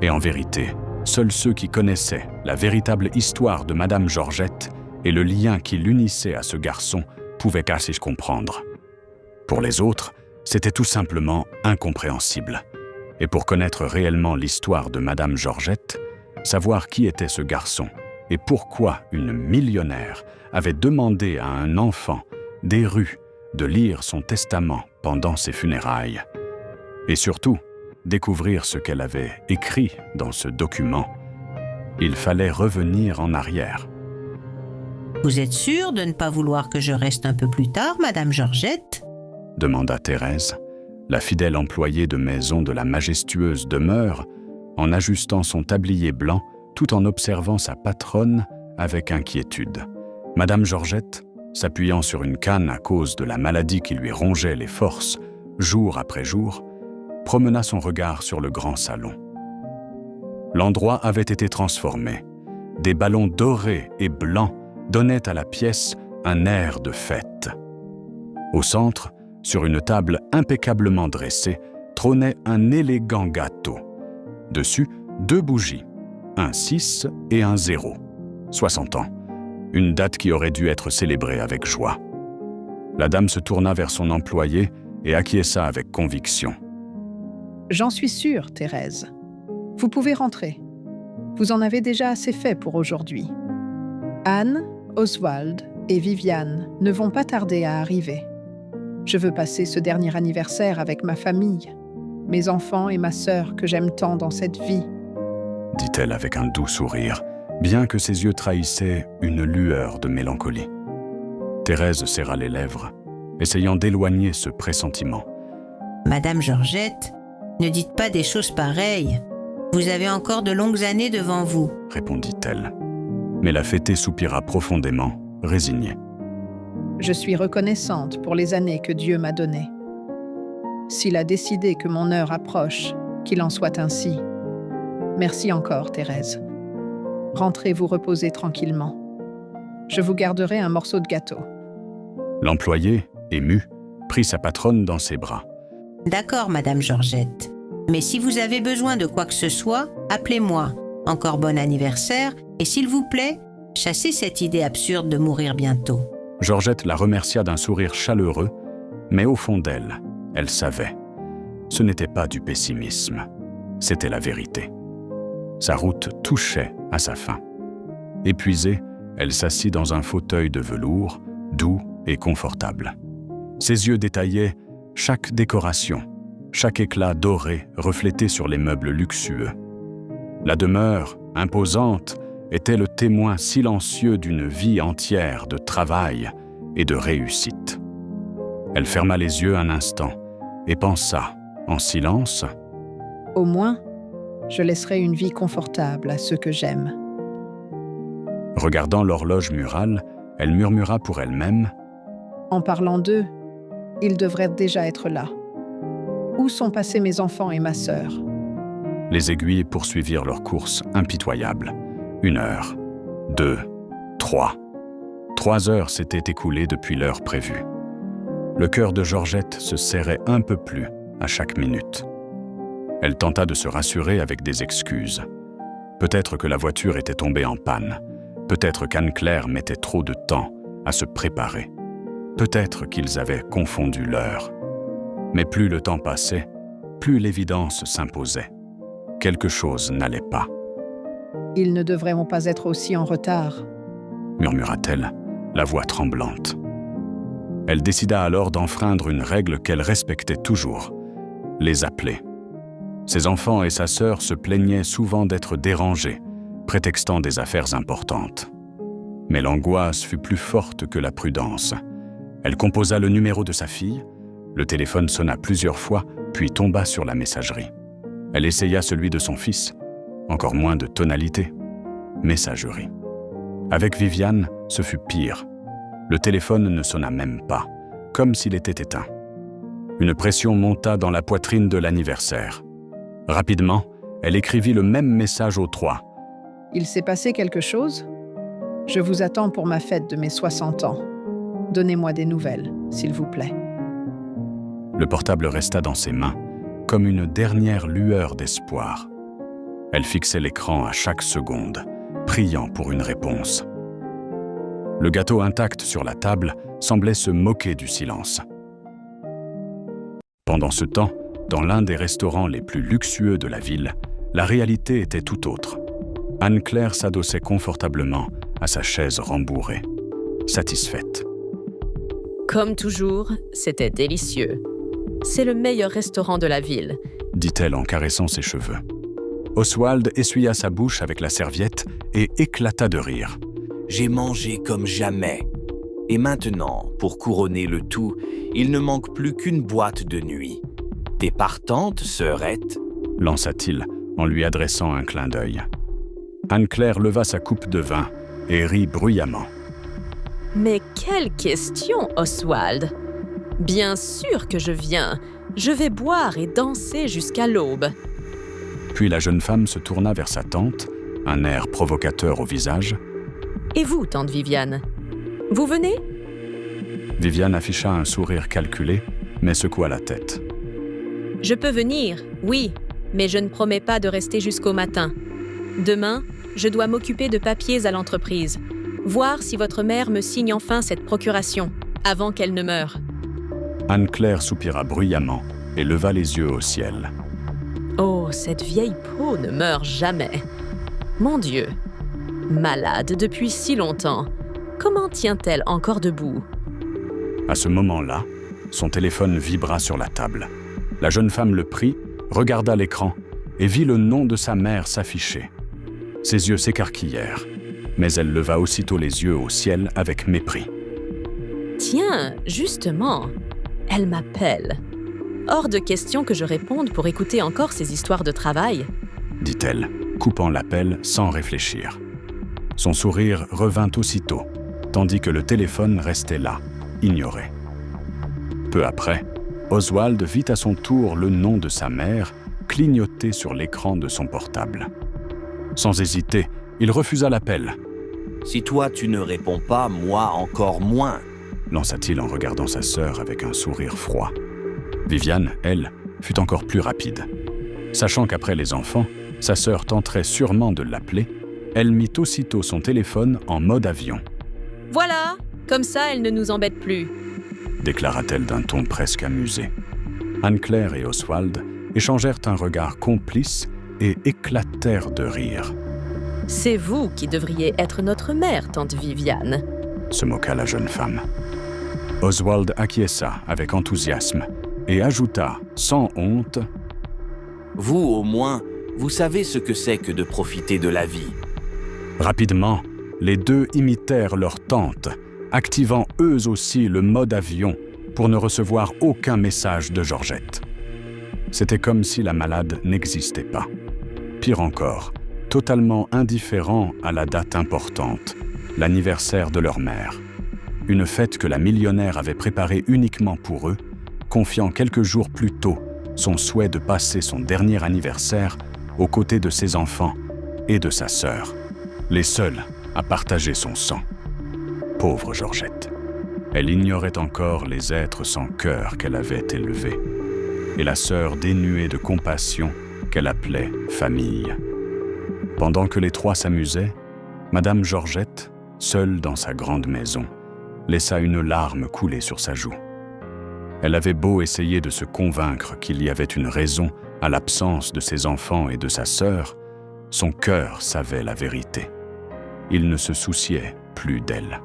Et en vérité, seuls ceux qui connaissaient la véritable histoire de Madame Georgette et le lien qui l'unissait à ce garçon pouvaient assez comprendre. Pour les autres, c'était tout simplement incompréhensible. Et pour connaître réellement l'histoire de Madame Georgette, savoir qui était ce garçon et pourquoi une millionnaire avait demandé à un enfant des rues de lire son testament pendant ses funérailles. Et surtout, découvrir ce qu'elle avait écrit dans ce document. Il fallait revenir en arrière. Vous êtes sûre de ne pas vouloir que je reste un peu plus tard, Madame Georgette ? Demanda Thérèse, la fidèle employée de maison de la majestueuse demeure, en ajustant son tablier blanc tout en observant sa patronne avec inquiétude. Madame Georgette, s'appuyant sur une canne à cause de la maladie qui lui rongeait les forces, jour après jour, promena son regard sur le grand salon. L'endroit avait été transformé. Des ballons dorés et blancs donnait à la pièce un air de fête. Au centre, sur une table impeccablement dressée, trônait un élégant gâteau. Dessus, 2 bougies, un 6 et un 0. 60 ans, une date qui aurait dû être célébrée avec joie. La dame se tourna vers son employé et acquiesça avec conviction. « J'en suis sûre, Thérèse. Vous pouvez rentrer. Vous en avez déjà assez fait pour aujourd'hui. Anne, Oswald et Viviane ne vont pas tarder à arriver. Je veux passer ce dernier anniversaire avec ma famille, mes enfants et ma sœur que j'aime tant dans cette vie. » dit-elle avec un doux sourire, bien que ses yeux trahissaient une lueur de mélancolie. Thérèse serra les lèvres, essayant d'éloigner ce pressentiment. « Madame Georgette, ne dites pas des choses pareilles. Vous avez encore de longues années devant vous. » répondit-elle. Mais la fêtée soupira profondément, résignée. « Je suis reconnaissante pour les années que Dieu m'a données. S'il a décidé que mon heure approche, qu'il en soit ainsi. Merci encore, Thérèse. Rentrez vous reposer tranquillement. Je vous garderai un morceau de gâteau. » L'employé, ému, prit sa patronne dans ses bras. « D'accord, Madame Georgette. Mais si vous avez besoin de quoi que ce soit, appelez-moi. Encore bon anniversaire, et s'il vous plaît, chassez cette idée absurde de mourir bientôt. » Georgette la remercia d'un sourire chaleureux, mais au fond d'elle, elle savait. Ce n'était pas du pessimisme, c'était la vérité. Sa route touchait à sa fin. Épuisée, elle s'assit dans un fauteuil de velours, doux et confortable. Ses yeux détaillaient chaque décoration, chaque éclat doré reflété sur les meubles luxueux. La demeure, imposante, était le témoin silencieux d'une vie entière de travail et de réussite. Elle ferma les yeux un instant et pensa, en silence, « Au moins, je laisserai une vie confortable à ceux que j'aime. » Regardant l'horloge murale, elle murmura pour elle-même, « En parlant d'eux, ils devraient déjà être là. Où sont passés mes enfants et ma sœur ?» Les aiguilles poursuivirent leur course impitoyable. 1 heure, 2, 3. 3 heures s'étaient écoulées depuis l'heure prévue. Le cœur de Georgette se serrait un peu plus à chaque minute. Elle tenta de se rassurer avec des excuses. Peut-être que la voiture était tombée en panne. Peut-être qu'Anne-Claire mettait trop de temps à se préparer. Peut-être qu'ils avaient confondu l'heure. Mais plus le temps passait, plus l'évidence s'imposait. Quelque chose n'allait pas. « Ils ne devraient pas être aussi en retard. » murmura-t-elle, la voix tremblante. Elle décida alors d'enfreindre une règle qu'elle respectait toujours, les appeler. Ses enfants et sa sœur se plaignaient souvent d'être dérangés, prétextant des affaires importantes. Mais l'angoisse fut plus forte que la prudence. Elle composa le numéro de sa fille, le téléphone sonna plusieurs fois, puis tomba sur la messagerie. Elle essaya celui de son fils, encore moins de tonalité. Messagerie. Avec Viviane, ce fut pire. Le téléphone ne sonna même pas, comme s'il était éteint. Une pression monta dans la poitrine de l'anniversaire. Rapidement, elle écrivit le même message aux 3. « Il s'est passé quelque chose ? Je vous attends pour ma fête de mes 60 ans. Donnez-moi des nouvelles, s'il vous plaît. » Le portable resta dans ses mains, comme une dernière lueur d'espoir. Elle fixait l'écran à chaque seconde, priant pour une réponse. Le gâteau intact sur la table semblait se moquer du silence. Pendant ce temps, dans l'un des restaurants les plus luxueux de la ville, la réalité était tout autre. Anne-Claire s'adossait confortablement à sa chaise rembourrée, satisfaite. « Comme toujours, c'était délicieux. C'est le meilleur restaurant de la ville, » dit-elle en caressant ses cheveux. Oswald essuya sa bouche avec la serviette et éclata de rire. « J'ai mangé comme jamais. Et maintenant, pour couronner le tout, il ne manque plus qu'une boîte de nuit. T'es partante, sœurette ?» lança-t-il en lui adressant un clin d'œil. Anne-Claire leva sa coupe de vin et rit bruyamment. « Mais quelle question, Oswald! Bien sûr que je viens. Je vais boire et danser jusqu'à l'aube. » Puis la jeune femme se tourna vers sa tante, un air provocateur au visage. « Et vous, tante Viviane? Vous venez? Viviane afficha un sourire calculé, mais secoua la tête. Je peux venir, oui, mais je ne promets pas de rester jusqu'au matin. Demain, je dois m'occuper de papiers à l'entreprise, voir si votre mère me signe enfin cette procuration, avant qu'elle ne meure. Anne-Claire soupira bruyamment et leva les yeux au ciel. Oh, cette vieille peau ne meurt jamais. Mon Dieu, malade depuis si longtemps, comment tient-elle encore debout? À ce moment-là, son téléphone vibra sur la table. La jeune femme le prit, regarda l'écran et vit le nom de sa mère s'afficher. Ses yeux s'écarquillèrent, mais elle leva aussitôt les yeux au ciel avec mépris. Tiens, justement, elle m'appelle. Hors de question que je réponde pour écouter encore ces histoires de travail, dit-elle, coupant l'appel sans réfléchir. Son sourire revint aussitôt, tandis que le téléphone restait là, ignoré. Peu après, Oswald vit à son tour le nom de sa mère clignoter sur l'écran de son portable. Sans hésiter, il refusa l'appel. « Si toi tu ne réponds pas, moi encore moins !» lança-t-il en regardant sa sœur avec un sourire froid. Viviane, elle, fut encore plus rapide. Sachant qu'après les enfants, sa sœur tenterait sûrement de l'appeler, elle mit aussitôt son téléphone en mode avion. « Voilà, comme ça elle ne nous embête plus !» déclara-t-elle d'un ton presque amusé. Anne-Claire et Oswald échangèrent un regard complice et éclatèrent de rire. « C'est vous qui devriez être notre mère, tante Viviane !» se moqua la jeune femme. Oswald acquiesça avec enthousiasme et ajouta, sans honte, « Vous, au moins, vous savez ce que c'est que de profiter de la vie. » Rapidement, les deux imitèrent leur tante, activant eux aussi le mode avion pour ne recevoir aucun message de Georgette. C'était comme si la malade n'existait pas. Pire encore, totalement indifférent à la date importante, l'anniversaire de leur mère. Une fête que la millionnaire avait préparée uniquement pour eux, confiant quelques jours plus tôt son souhait de passer son dernier anniversaire aux côtés de ses enfants et de sa sœur, les seuls à partager son sang. Pauvre Georgette. Elle ignorait encore les êtres sans cœur qu'elle avait élevés, et la sœur dénuée de compassion qu'elle appelait famille. Pendant que les trois s'amusaient, Madame Georgette, seule dans sa grande maison, laissa une larme couler sur sa joue. Elle avait beau essayer de se convaincre qu'il y avait une raison à l'absence de ses enfants et de sa sœur, son cœur savait la vérité. Il ne se souciait plus d'elle.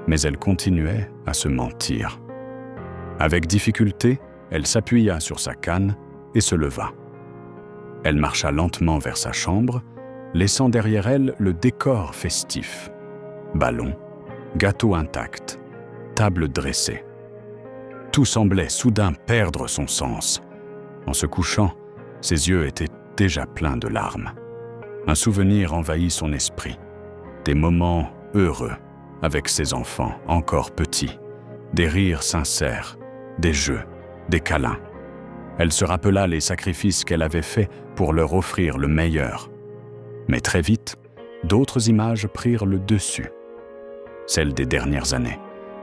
Mais elle continuait à se mentir. Avec difficulté, elle s'appuya sur sa canne et se leva. Elle marcha lentement vers sa chambre, laissant derrière elle le décor festif. Ballon, gâteau intact, table dressée. Tout semblait soudain perdre son sens. En se couchant, ses yeux étaient déjà pleins de larmes. Un souvenir envahit son esprit. Des moments heureux avec ses enfants encore petits, des rires sincères, des jeux, des câlins. Elle se rappela les sacrifices qu'elle avait faits pour leur offrir le meilleur. Mais très vite, d'autres images prirent le dessus. Celles des dernières années,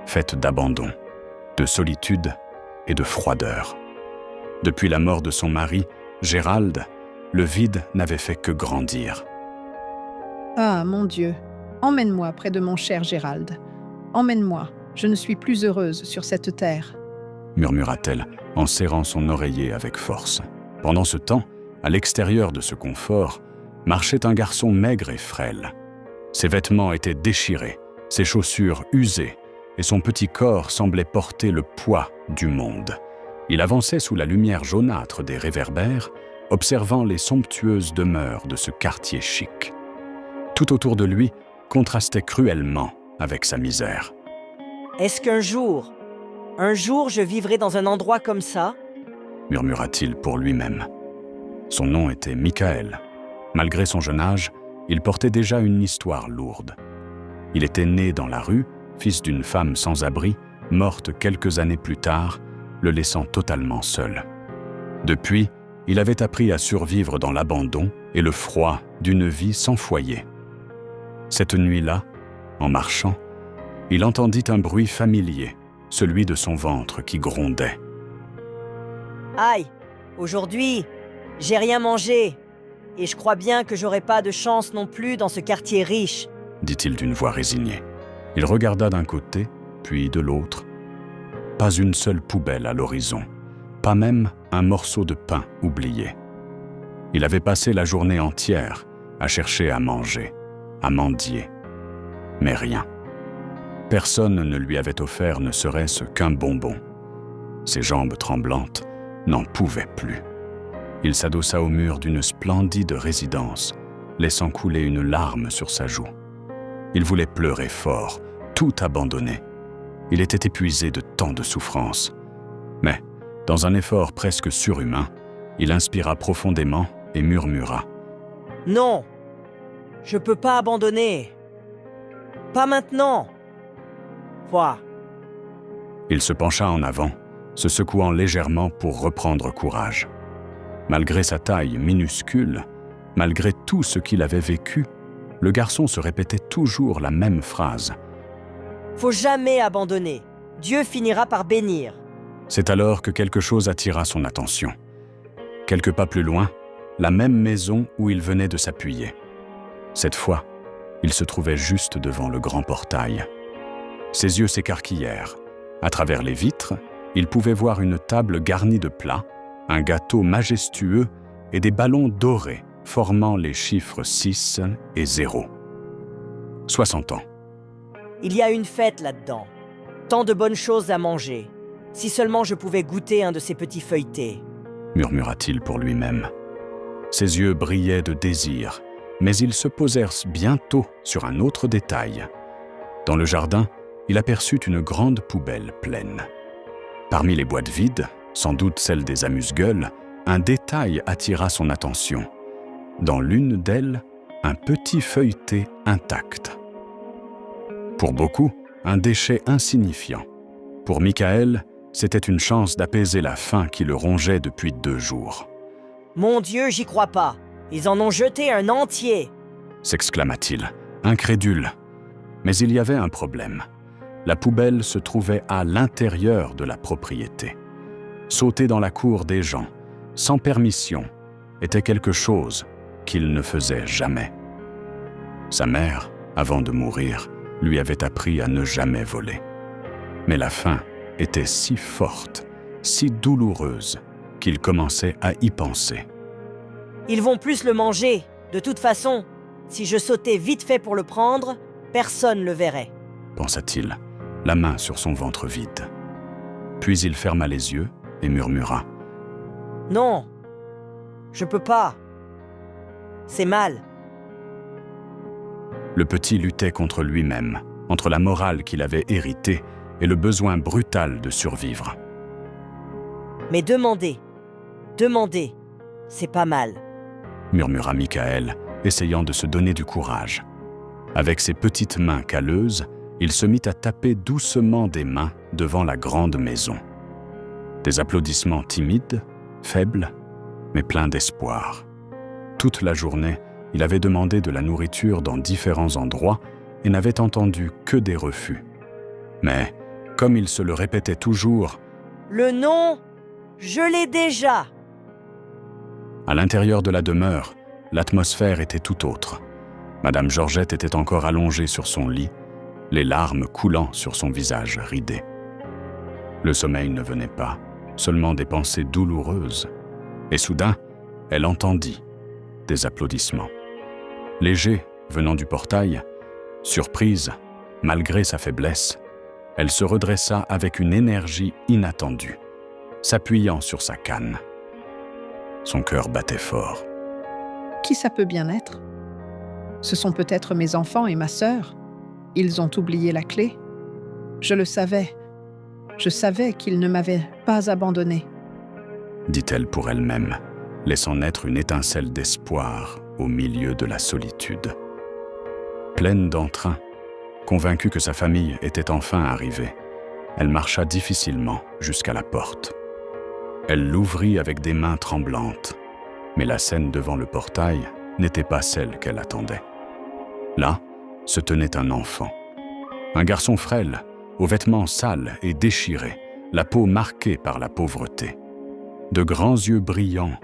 faites d'abandon, de solitude et de froideur. Depuis la mort de son mari, Gérald, le vide n'avait fait que grandir. Ah, mon Dieu, emmène-moi près de mon cher Gérald. Emmène-moi, je ne suis plus heureuse sur cette terre. Murmura-t-elle en serrant son oreiller avec force. Pendant ce temps, à l'extérieur de ce confort, marchait un garçon maigre et frêle. Ses vêtements étaient déchirés, ses chaussures usées, et son petit corps semblait porter le poids du monde. Il avançait sous la lumière jaunâtre des réverbères, observant les somptueuses demeures de ce quartier chic. Tout autour de lui contrastait cruellement avec sa misère. Est-ce qu'un jour je vivrai dans un endroit comme ça? Murmura-t-il pour lui-même. Son nom était Michael. Malgré son jeune âge, il portait déjà une histoire lourde. Il était né dans la rue, fils d'une femme sans abri, morte quelques années plus tard, le laissant totalement seul. Depuis, il avait appris à survivre dans l'abandon et le froid d'une vie sans foyer. Cette nuit-là, en marchant, il entendit un bruit familier, celui de son ventre qui grondait. Aïe, aujourd'hui, j'ai rien mangé. Et je crois bien que j'aurai pas de chance non plus dans ce quartier riche. Dit-il d'une voix résignée. Il regarda d'un côté, puis de l'autre. Pas une seule poubelle à l'horizon, pas même un morceau de pain oublié. Il avait passé la journée entière à chercher à manger, à mendier. Mais rien. Personne ne lui avait offert ne serait-ce qu'un bonbon. Ses jambes tremblantes n'en pouvaient plus. Il s'adossa au mur d'une splendide résidence, laissant couler une larme sur sa joue. Il voulait pleurer fort, tout abandonner. Il était épuisé de tant de souffrances. Mais, dans un effort presque surhumain, il inspira profondément et murmura. « Non, je peux pas abandonner. Pas maintenant. Quoi ?» Il se pencha en avant, se secouant légèrement pour reprendre courage. Malgré sa taille minuscule, malgré tout ce qu'il avait vécu, le garçon se répétait toujours la même phrase. « Faut jamais abandonner. Dieu finira par bénir. » C'est alors que quelque chose attira son attention. Quelques pas plus loin, la même maison où il venait de s'appuyer. Cette fois, il se trouvait juste devant le grand portail. Ses yeux s'écarquillèrent. À travers les vitres, il pouvait voir une table garnie de plats, un gâteau majestueux et des ballons dorés formant les chiffres 6 et 0. 60 ans. Il y a une fête là-dedans. Tant de bonnes choses à manger. Si seulement je pouvais goûter un de ces petits feuilletés. Murmura-t-il pour lui-même. Ses yeux brillaient de désir, mais ils se posèrent bientôt sur un autre détail. Dans le jardin, il aperçut une grande poubelle pleine. Parmi les boîtes vides, sans doute celle des amuse-gueules, un détail attira son attention. Dans l'une d'elles, un petit feuilleté intact. Pour beaucoup, un déchet insignifiant. Pour Michael, c'était une chance d'apaiser la faim qui le rongeait depuis 2 jours. « Mon Dieu, j'y crois pas. Ils en ont jeté un entier. » s'exclama-t-il, incrédule. Mais il y avait un problème. La poubelle se trouvait à l'intérieur de la propriété. Sauter dans la cour des gens, sans permission, était quelque chose qu'il ne faisait jamais. Sa mère, avant de mourir, lui avait appris à ne jamais voler. Mais la faim était si forte, si douloureuse, qu'il commençait à y penser. Ils vont plus le manger. De toute façon, si je sautais vite fait pour le prendre, personne le verrait. Pensa-t-il, la main sur son ventre vide. Puis il ferma les yeux et murmura. Non, je peux pas. C'est mal. Le petit luttait contre lui-même, entre la morale qu'il avait héritée et le besoin brutal de survivre. Mais demandez, c'est pas mal. Murmura Michael, essayant de se donner du courage. Avec ses petites mains calleuses, il se mit à taper doucement des mains devant la grande maison. Des applaudissements timides, faibles, mais pleins d'espoir. Toute la journée, il avait demandé de la nourriture dans différents endroits et n'avait entendu que des refus. Mais, comme il se le répétait toujours, « Le nom, je l'ai déjà !» À l'intérieur de la demeure, l'atmosphère était tout autre. Madame Georgette était encore allongée sur son lit, les larmes coulant sur son visage ridé. Le sommeil ne venait pas, seulement des pensées douloureuses. Et soudain, elle entendit des applaudissements. Léger, venant du portail, surprise, malgré sa faiblesse, elle se redressa avec une énergie inattendue, s'appuyant sur sa canne. Son cœur battait fort. Qui ça peut bien être? Ce sont peut-être mes enfants et ma sœur. Ils ont oublié la clé. Je le savais. Je savais qu'ils ne m'avaient pas abandonnée. Dit-elle pour elle-même, laissant naître une étincelle d'espoir au milieu de la solitude. Pleine d'entrain, convaincue que sa famille était enfin arrivée, elle marcha difficilement jusqu'à la porte. Elle l'ouvrit avec des mains tremblantes, mais la scène devant le portail n'était pas celle qu'elle attendait. Là, se tenait un enfant. Un garçon frêle, aux vêtements sales et déchirés, la peau marquée par la pauvreté. De grands yeux brillants,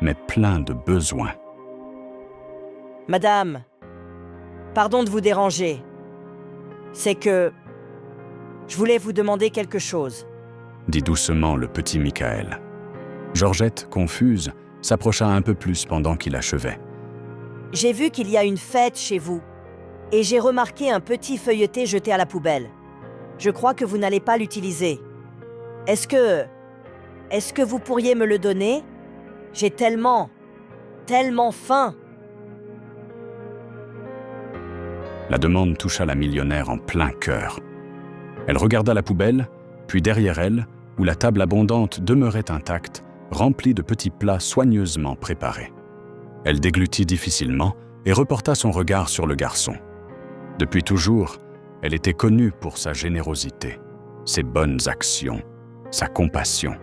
mais pleins de besoins. Madame, pardon de vous déranger. C'est que je voulais vous demander quelque chose. Dit doucement le petit Michael. Georgette, confuse, s'approcha un peu plus pendant qu'il achevait. J'ai vu qu'il y a une fête chez vous, et j'ai remarqué un petit feuilleté jeté à la poubelle. Je crois que vous n'allez pas l'utiliser. Est-ce que vous pourriez me le donner? J'ai tellement faim. La demande toucha la millionnaire en plein cœur. Elle regarda la poubelle, puis derrière elle, où la table abondante demeurait intacte, remplie de petits plats soigneusement préparés. Elle déglutit difficilement et reporta son regard sur le garçon. Depuis toujours, elle était connue pour sa générosité, ses bonnes actions, sa compassion.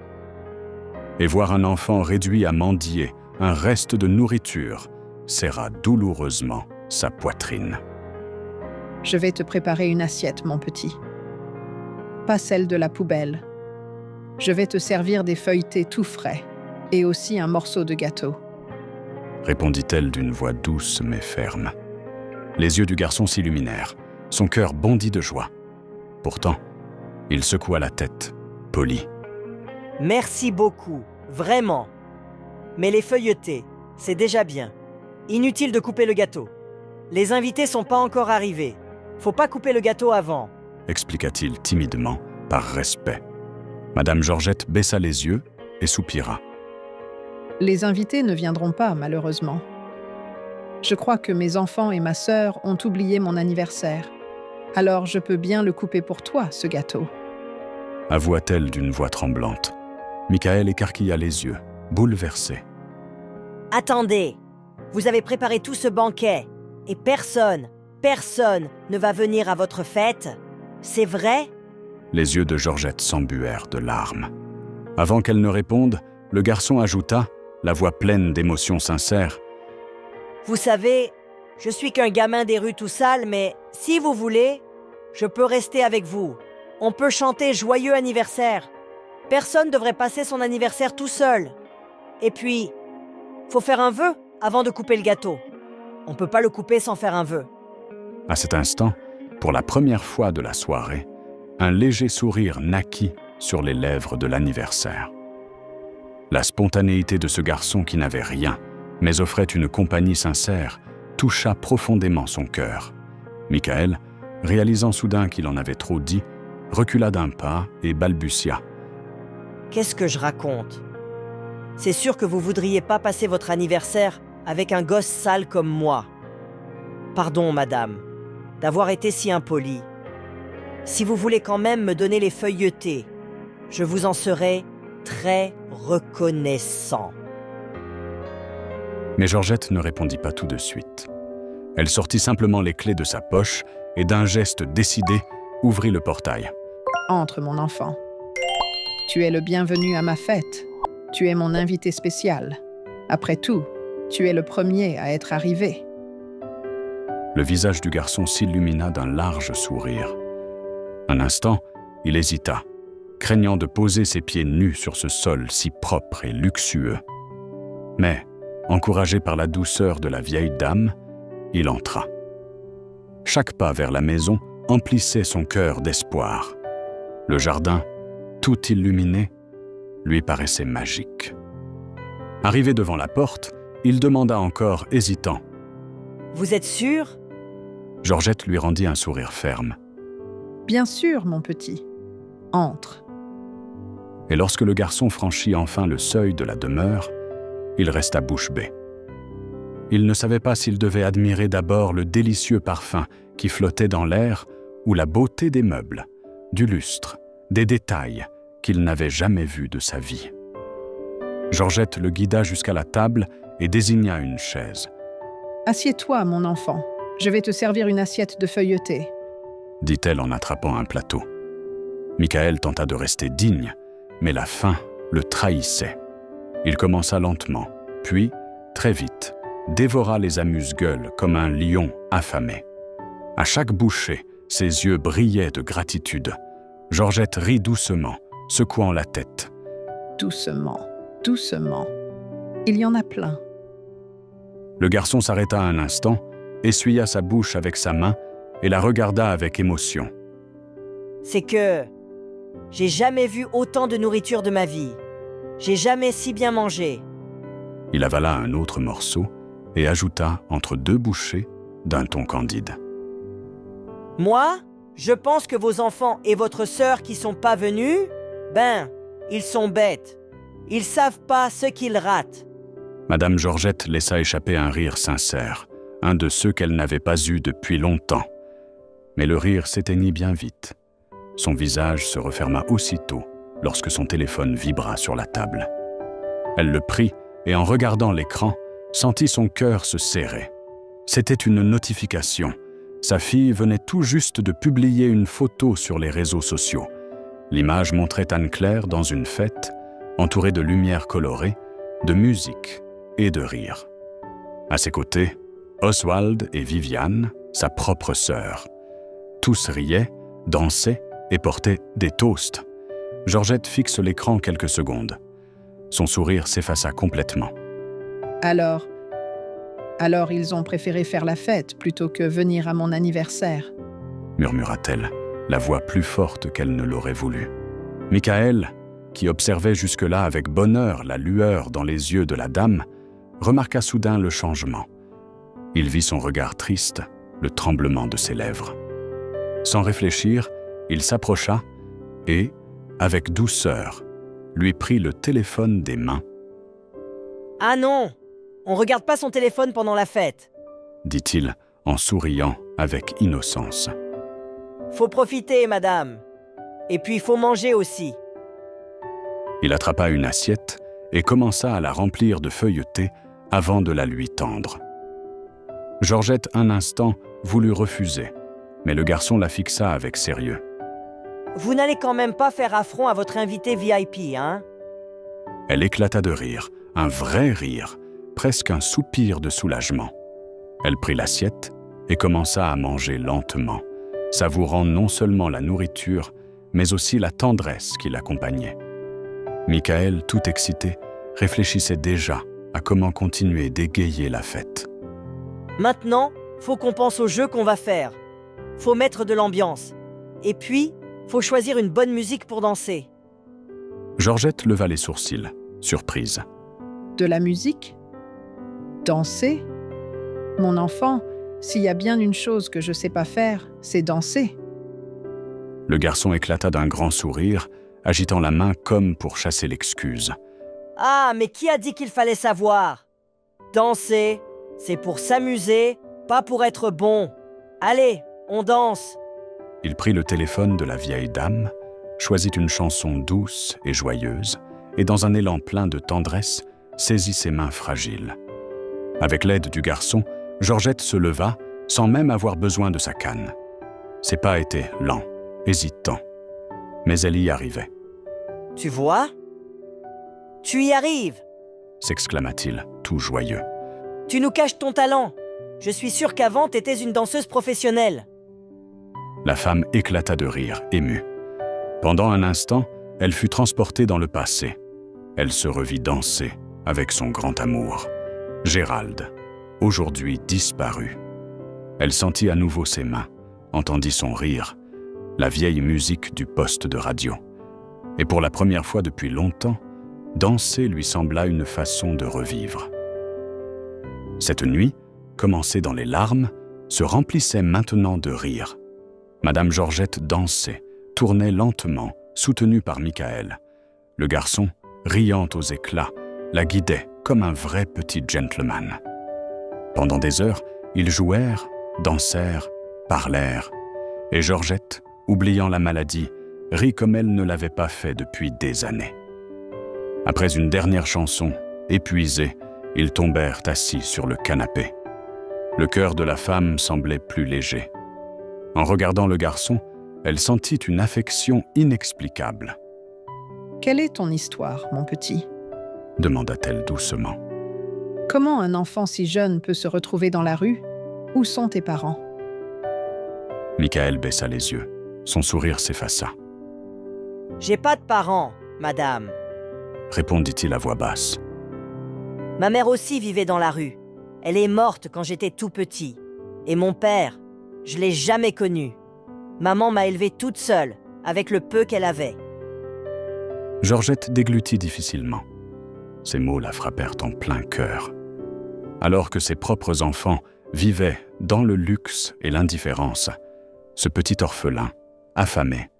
Et voir un enfant réduit à mendier un reste de nourriture serra douloureusement sa poitrine. Je vais te préparer une assiette, mon petit. Pas celle de la poubelle. Je vais te servir des feuilletés tout frais et aussi un morceau de gâteau. Répondit-elle d'une voix douce mais ferme. Les yeux du garçon s'illuminèrent. Son cœur bondit de joie. Pourtant, il secoua la tête, poli. Merci beaucoup, vraiment. Mais les feuilletés, c'est déjà bien. Inutile de couper le gâteau. Les invités sont pas encore arrivés. Faut pas couper le gâteau avant. Expliqua-t-il timidement, par respect. Madame Georgette baissa les yeux et soupira. Les invités ne viendront pas, malheureusement. Je crois que mes enfants et ma sœur ont oublié mon anniversaire. Alors je peux bien le couper pour toi, ce gâteau. Avoua-t-elle d'une voix tremblante. Michael écarquilla les yeux, bouleversé. Attendez, vous avez préparé tout ce banquet et personne ne va venir à votre fête? C'est vrai? Les yeux de Georgette s'embuèrent de larmes. Avant qu'elle ne réponde, le garçon ajouta, la voix pleine d'émotions sincères. Vous savez, je suis qu'un gamin des rues tout sale, mais si vous voulez, je peux rester avec vous. On peut chanter joyeux anniversaire. Personne ne devrait passer son anniversaire tout seul. Et puis, faut faire un vœu avant de couper le gâteau. On peut pas le couper sans faire un vœu. À cet instant, pour la première fois de la soirée, un léger sourire naquit sur les lèvres de l'anniversaire. La spontanéité de ce garçon qui n'avait rien, mais offrait une compagnie sincère, toucha profondément son cœur. Michael, réalisant soudain qu'il en avait trop dit, recula d'un pas et balbutia. « Qu'est-ce que je raconte? C'est sûr que vous voudriez pas passer votre anniversaire avec un gosse sale comme moi. Pardon, madame, d'avoir été si impoli. Si vous voulez quand même me donner les feuilletés, je vous en serai très reconnaissant. » Mais Georgette ne répondit pas tout de suite. Elle sortit simplement les clés de sa poche et d'un geste décidé, ouvrit le portail. « Entre, mon enfant. Tu es le bienvenu à ma fête. Tu es mon invité spécial. Après tout, tu es le premier à être arrivé. » Le visage du garçon s'illumina d'un large sourire. Un instant, il hésita, craignant de poser ses pieds nus sur ce sol si propre et luxueux. Mais, encouragé par la douceur de la vieille dame, il entra. Chaque pas vers la maison emplissait son cœur d'espoir. Le jardin, tout illuminé, lui paraissait magique. Arrivé devant la porte, il demanda encore, hésitant. « Vous êtes sûr ?» Georgette lui rendit un sourire ferme. « Bien sûr, mon petit. Entre. » Et lorsque le garçon franchit enfin le seuil de la demeure, il resta bouche bée. Il ne savait pas s'il devait admirer d'abord le délicieux parfum qui flottait dans l'air ou la beauté des meubles, du lustre, des détails qu'il n'avait jamais vus de sa vie. Georgette le guida jusqu'à la table et désigna une chaise. « Assieds-toi, mon enfant. Je vais te servir une assiette de feuilleté. » dit-elle en attrapant un plateau. Michael tenta de rester digne, mais la faim le trahissait. Il commença lentement, puis, très vite, dévora les amuse-gueules comme un lion affamé. À chaque bouchée, ses yeux brillaient de gratitude. Georgette rit doucement, secouant la tête. Doucement, doucement. Il y en a plein. Le garçon s'arrêta un instant, essuya sa bouche avec sa main et la regarda avec émotion. C'est que j'ai jamais vu autant de nourriture de ma vie. J'ai jamais si bien mangé. Il avala un autre morceau et ajouta entre deux bouchées d'un ton candide. Moi, je pense que vos enfants et votre sœur qui sont pas venus, ils sont bêtes. Ils savent pas ce qu'ils ratent. Madame Georgette laissa échapper un rire sincère, un de ceux qu'elle n'avait pas eus depuis longtemps. Mais le rire s'éteignit bien vite. Son visage se referma aussitôt lorsque son téléphone vibra sur la table. Elle le prit et en regardant l'écran, sentit son cœur se serrer. C'était une notification. Sa fille venait tout juste de publier une photo sur les réseaux sociaux. L'image montrait Anne-Claire dans une fête, entourée de lumières colorées, de musique et de rire. À ses côtés, Oswald et Viviane, sa propre sœur. Tous riaient, dansaient et portaient des toasts. Georgette fixe l'écran quelques secondes. Son sourire s'effaça complètement. Alors ils ont préféré faire la fête plutôt que venir à mon anniversaire. Murmura-t-elle, la voix plus forte qu'elle ne l'aurait voulu. Michael, qui observait jusque-là avec bonheur la lueur dans les yeux de la dame, remarqua soudain le changement. Il vit son regard triste, le tremblement de ses lèvres. Sans réfléchir, il s'approcha et, avec douceur, lui prit le téléphone des mains. « Ah non, on regarde pas son téléphone pendant la fête !» dit-il en souriant avec innocence. « Faut profiter, madame. Et puis faut manger aussi. » Il attrapa une assiette et commença à la remplir de feuilletés avant de la lui tendre. Georgette, un instant, voulut refuser, mais le garçon la fixa avec sérieux. « Vous n'allez quand même pas faire affront à votre invité VIP, hein ?» Elle éclata de rire, un vrai rire, presque un soupir de soulagement. Elle prit l'assiette et commença à manger lentement, savourant non seulement la nourriture, mais aussi la tendresse qui l'accompagnait. Michael, tout excité, réfléchissait déjà à comment continuer d'égayer la fête. « Maintenant, faut qu'on pense au jeu qu'on va faire. Faut mettre de l'ambiance. Et puis, faut choisir une bonne musique pour danser. » Georgette leva les sourcils, surprise. De la musique ? Danser ? Mon enfant, s'il y a bien une chose que je sais pas faire, c'est danser. Le garçon éclata d'un grand sourire, agitant la main comme pour chasser l'excuse. « Ah, mais qui a dit qu'il fallait savoir ? Danser, c'est pour s'amuser, pas pour être bon. Allez, on danse !» Il prit le téléphone de la vieille dame, choisit une chanson douce et joyeuse, et dans un élan plein de tendresse, saisit ses mains fragiles. Avec l'aide du garçon, Georgette se leva, sans même avoir besoin de sa canne. Ses pas étaient lents, hésitants, mais elle y arrivait. « Tu vois ? Tu y arrives !» s'exclama-t-il, tout joyeux. « Tu nous caches ton talent. Je suis sûr qu'avant, t'étais une danseuse professionnelle. » La femme éclata de rire, émue. Pendant un instant, elle fut transportée dans le passé. Elle se revit danser avec son grand amour, Gérald, aujourd'hui disparu. Elle sentit à nouveau ses mains, entendit son rire, la vieille musique du poste de radio. Et pour la première fois depuis longtemps, danser lui sembla une façon de revivre. Cette nuit, commencée dans les larmes, se remplissait maintenant de rire. Madame Georgette dansait, tournait lentement, soutenue par Michael. Le garçon, riant aux éclats, la guidait comme un vrai petit gentleman. Pendant des heures, ils jouèrent, dansèrent, parlèrent, et Georgette, oubliant la maladie, rit comme elle ne l'avait pas fait depuis des années. Après une dernière chanson, épuisés, ils tombèrent assis sur le canapé. Le cœur de la femme semblait plus léger. En regardant le garçon, elle sentit une affection inexplicable. « Quelle est ton histoire, mon petit ?» demanda-t-elle doucement. « Comment un enfant si jeune peut se retrouver dans la rue ? Où sont tes parents ?» Michael baissa les yeux. Son sourire s'effaça. J'ai pas de parents, madame. Répondit-il à voix basse. Ma mère aussi vivait dans la rue. Elle est morte quand j'étais tout petit. Et mon père, je l'ai jamais connu. Maman m'a élevée toute seule, avec le peu qu'elle avait. Georgette déglutit difficilement. Ces mots la frappèrent en plein cœur. Alors que ses propres enfants vivaient dans le luxe et l'indifférence, ce petit orphelin, affamé,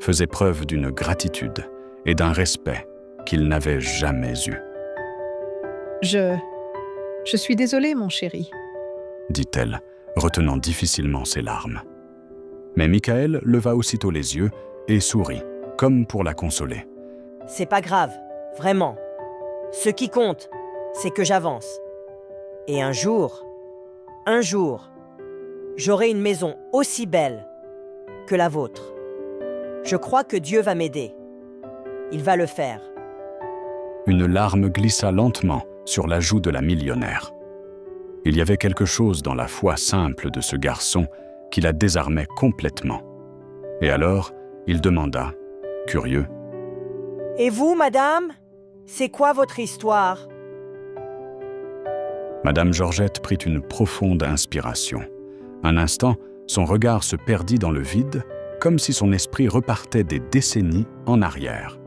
faisait preuve d'une gratitude et d'un respect qu'il n'avait jamais eu. Je suis désolée, mon chéri. Dit-elle, retenant difficilement ses larmes. Mais Michael leva aussitôt les yeux et sourit, comme pour la consoler. C'est pas grave, vraiment. Ce qui compte, c'est que j'avance. Et un jour, j'aurai une maison aussi belle que la vôtre. Je crois que Dieu va m'aider. Il va le faire. Une larme glissa lentement sur la joue de la millionnaire. Il y avait quelque chose dans la foi simple de ce garçon qui la désarmait complètement. Et alors, il demanda, curieux, « Et vous, madame, c'est quoi votre histoire ?» Madame Georgette prit une profonde inspiration. Un instant, son regard se perdit dans le vide, comme si son esprit repartait des décennies en arrière.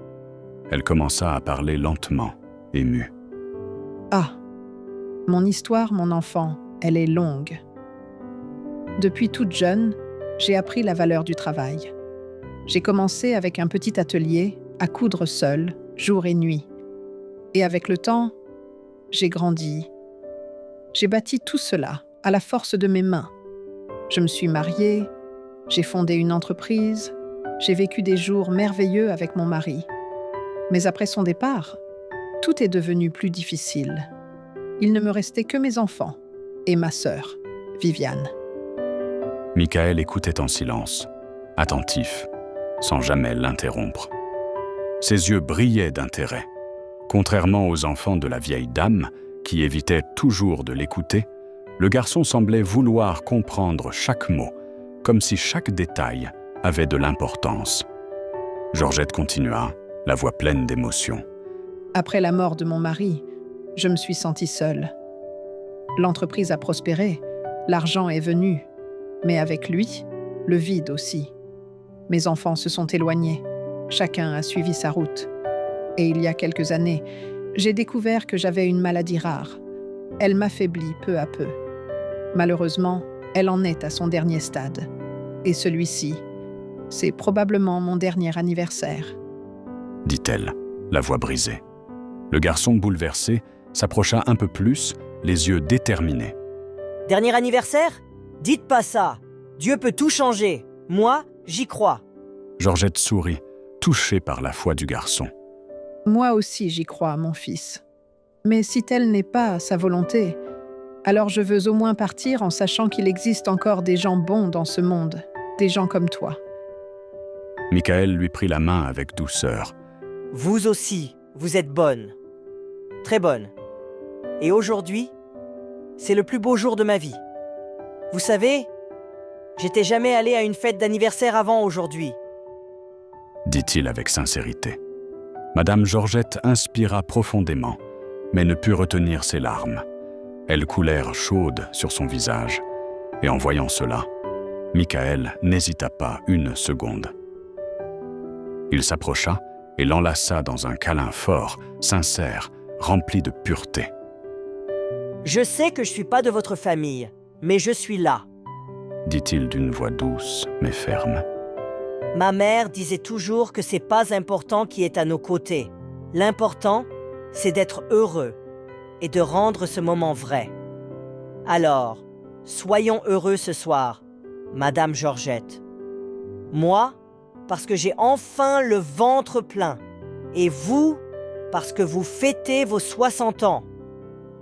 Elle commença à parler lentement, émue. « Ah, mon histoire, mon enfant, elle est longue. Depuis toute jeune, j'ai appris la valeur du travail. J'ai commencé avec un petit atelier, à coudre seule, jour et nuit. Et avec le temps, j'ai grandi. J'ai bâti tout cela à la force de mes mains. Je me suis mariée, j'ai fondé une entreprise, j'ai vécu des jours merveilleux avec mon mari. Mais après son départ, tout est devenu plus difficile. Il ne me restait que mes enfants et ma sœur, Viviane. Michael écoutait en silence, attentif, sans jamais l'interrompre. Ses yeux brillaient d'intérêt. Contrairement aux enfants de la vieille dame, qui évitaient toujours de l'écouter, le garçon semblait vouloir comprendre chaque mot, comme si chaque détail avait de l'importance. Georgette continua, la voix pleine d'émotion. Après la mort de mon mari, je me suis sentie seule. L'entreprise a prospéré, l'argent est venu, mais avec lui, le vide aussi. Mes enfants se sont éloignés, chacun a suivi sa route. Et il y a quelques années, j'ai découvert que j'avais une maladie rare. Elle m'affaiblit peu à peu. Malheureusement, elle en est à son dernier stade. Et celui-ci, c'est probablement mon dernier anniversaire. Dit-elle, la voix brisée. Le garçon bouleversé s'approcha un peu plus, les yeux déterminés. Dernier anniversaire ? Dites pas ça. Dieu peut tout changer. Moi, j'y crois. Georgette sourit, touchée par la foi du garçon. Moi aussi j'y crois, mon fils. Mais si telle n'est pas sa volonté, alors je veux au moins partir en sachant qu'il existe encore des gens bons dans ce monde, des gens comme toi. Michael lui prit la main avec douceur. Vous aussi, vous êtes bonne. Très bonne. Et aujourd'hui, c'est le plus beau jour de ma vie. Vous savez, j'étais jamais allé à une fête d'anniversaire avant aujourd'hui. Dit-il avec sincérité. Madame Georgette inspira profondément, mais ne put retenir ses larmes. Elles coulèrent chaudes sur son visage, et en voyant cela, Michael n'hésita pas une seconde. Il s'approcha et l'enlaça dans un câlin fort, sincère, rempli de pureté. Je sais que je suis pas de votre famille, mais je suis là, dit-il d'une voix douce mais ferme. Ma mère disait toujours que c'est pas important qui est à nos côtés. L'important, c'est d'être heureux et de rendre ce moment vrai. Alors, soyons heureux ce soir, Madame Georgette. Moi, parce que j'ai enfin le ventre plein. Et vous, parce que vous fêtez vos 60 ans.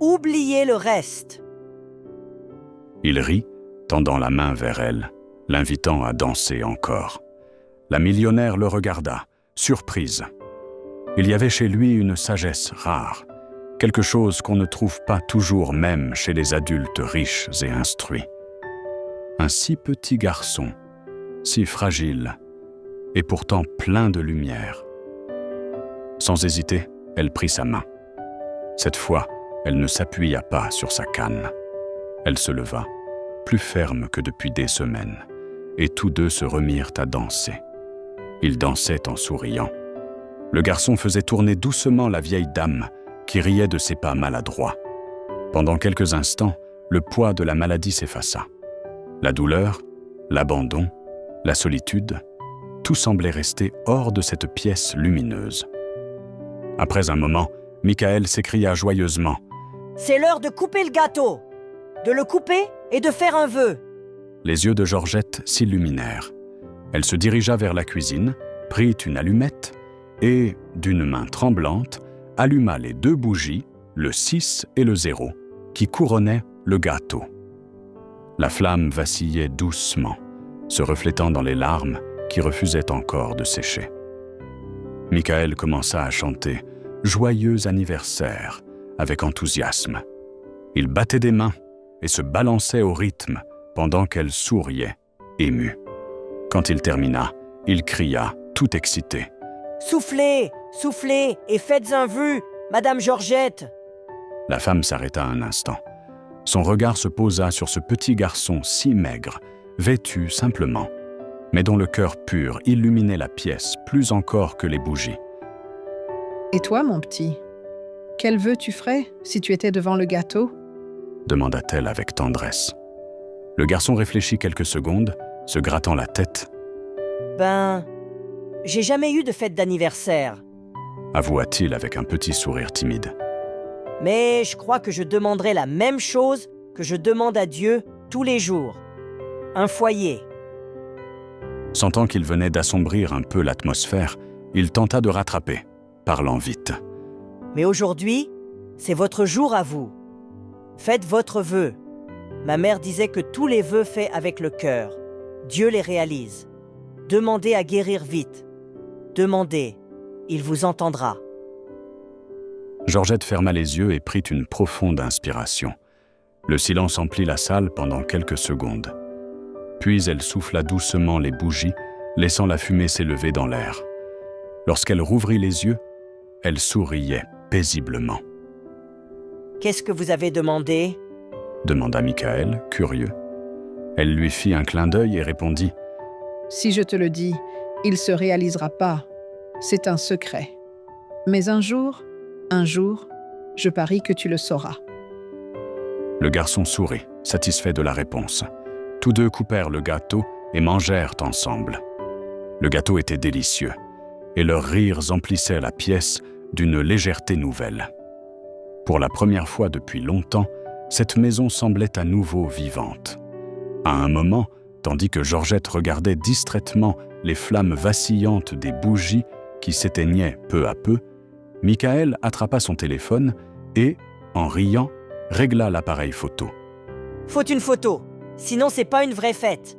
Oubliez le reste. Il rit, tendant la main vers elle, l'invitant à danser encore. La millionnaire le regarda, surprise. Il y avait chez lui une sagesse rare, quelque chose qu'on ne trouve pas toujours même chez les adultes riches et instruits. Un si petit garçon, si fragile, et pourtant plein de lumière. Sans hésiter, elle prit sa main. Cette fois, elle ne s'appuya pas sur sa canne. Elle se leva, plus ferme que depuis des semaines, et tous deux se remirent à danser. Ils dansaient en souriant. Le garçon faisait tourner doucement la vieille dame, qui riait de ses pas maladroits. Pendant quelques instants, le poids de la maladie s'effaça. La douleur, l'abandon, la solitude, tout semblait rester hors de cette pièce lumineuse. Après un moment, Michael s'écria joyeusement. « C'est l'heure de couper le gâteau, de le couper et de faire un vœu. » Les yeux de Georgette s'illuminèrent. Elle se dirigea vers la cuisine, prit une allumette et, d'une main tremblante, alluma les 2 bougies, le 6 et le 0, qui couronnaient le gâteau. La flamme vacillait doucement, se reflétant dans les larmes qui refusaient encore de sécher. Michael commença à chanter « Joyeux anniversaire » avec enthousiasme. Il battait des mains et se balançait au rythme pendant qu'elle souriait, émue. Quand il termina, il cria, tout excité. « Soufflez, soufflez et faites un vœu, Madame Georgette !» La femme s'arrêta un instant. Son regard se posa sur ce petit garçon si maigre, vêtu simplement, mais dont le cœur pur illuminait la pièce plus encore que les bougies. « Et toi, mon petit, quel vœu tu ferais si tu étais devant le gâteau ?» demanda-t-elle avec tendresse. Le garçon réfléchit quelques secondes, se grattant la tête. « Ben, j'ai jamais eu de fête d'anniversaire. » avoua-t-il avec un petit sourire timide. « Mais je crois que je demanderai la même chose que je demande à Dieu tous les jours. Un foyer. » Sentant qu'il venait d'assombrir un peu l'atmosphère, il tenta de rattraper, parlant vite. « Mais aujourd'hui, c'est votre jour à vous. Faites votre vœu. Ma mère disait que tous les vœux faits avec le cœur, Dieu les réalise. Demandez à guérir vite. Demandez, il vous entendra. » Georgette ferma les yeux et prit une profonde inspiration. Le silence emplit la salle pendant quelques secondes. Puis elle souffla doucement les bougies, laissant la fumée s'élever dans l'air. Lorsqu'elle rouvrit les yeux, elle souriait paisiblement. « Qu'est-ce que vous avez demandé ?» demanda Michael, curieux. Elle lui fit un clin d'œil et répondit « Si je te le dis, il ne se réalisera pas. C'est un secret. Mais un jour, je parie que tu le sauras. » Le garçon sourit, satisfait de la réponse. Tous deux coupèrent le gâteau et mangèrent ensemble. Le gâteau était délicieux, et leurs rires emplissaient la pièce d'une légèreté nouvelle. Pour la première fois depuis longtemps, cette maison semblait à nouveau vivante. À un moment, tandis que Georgette regardait distraitement les flammes vacillantes des bougies qui s'éteignaient peu à peu, Michael attrapa son téléphone et, en riant, régla l'appareil photo. « Faut une photo, sinon c'est pas une vraie fête. »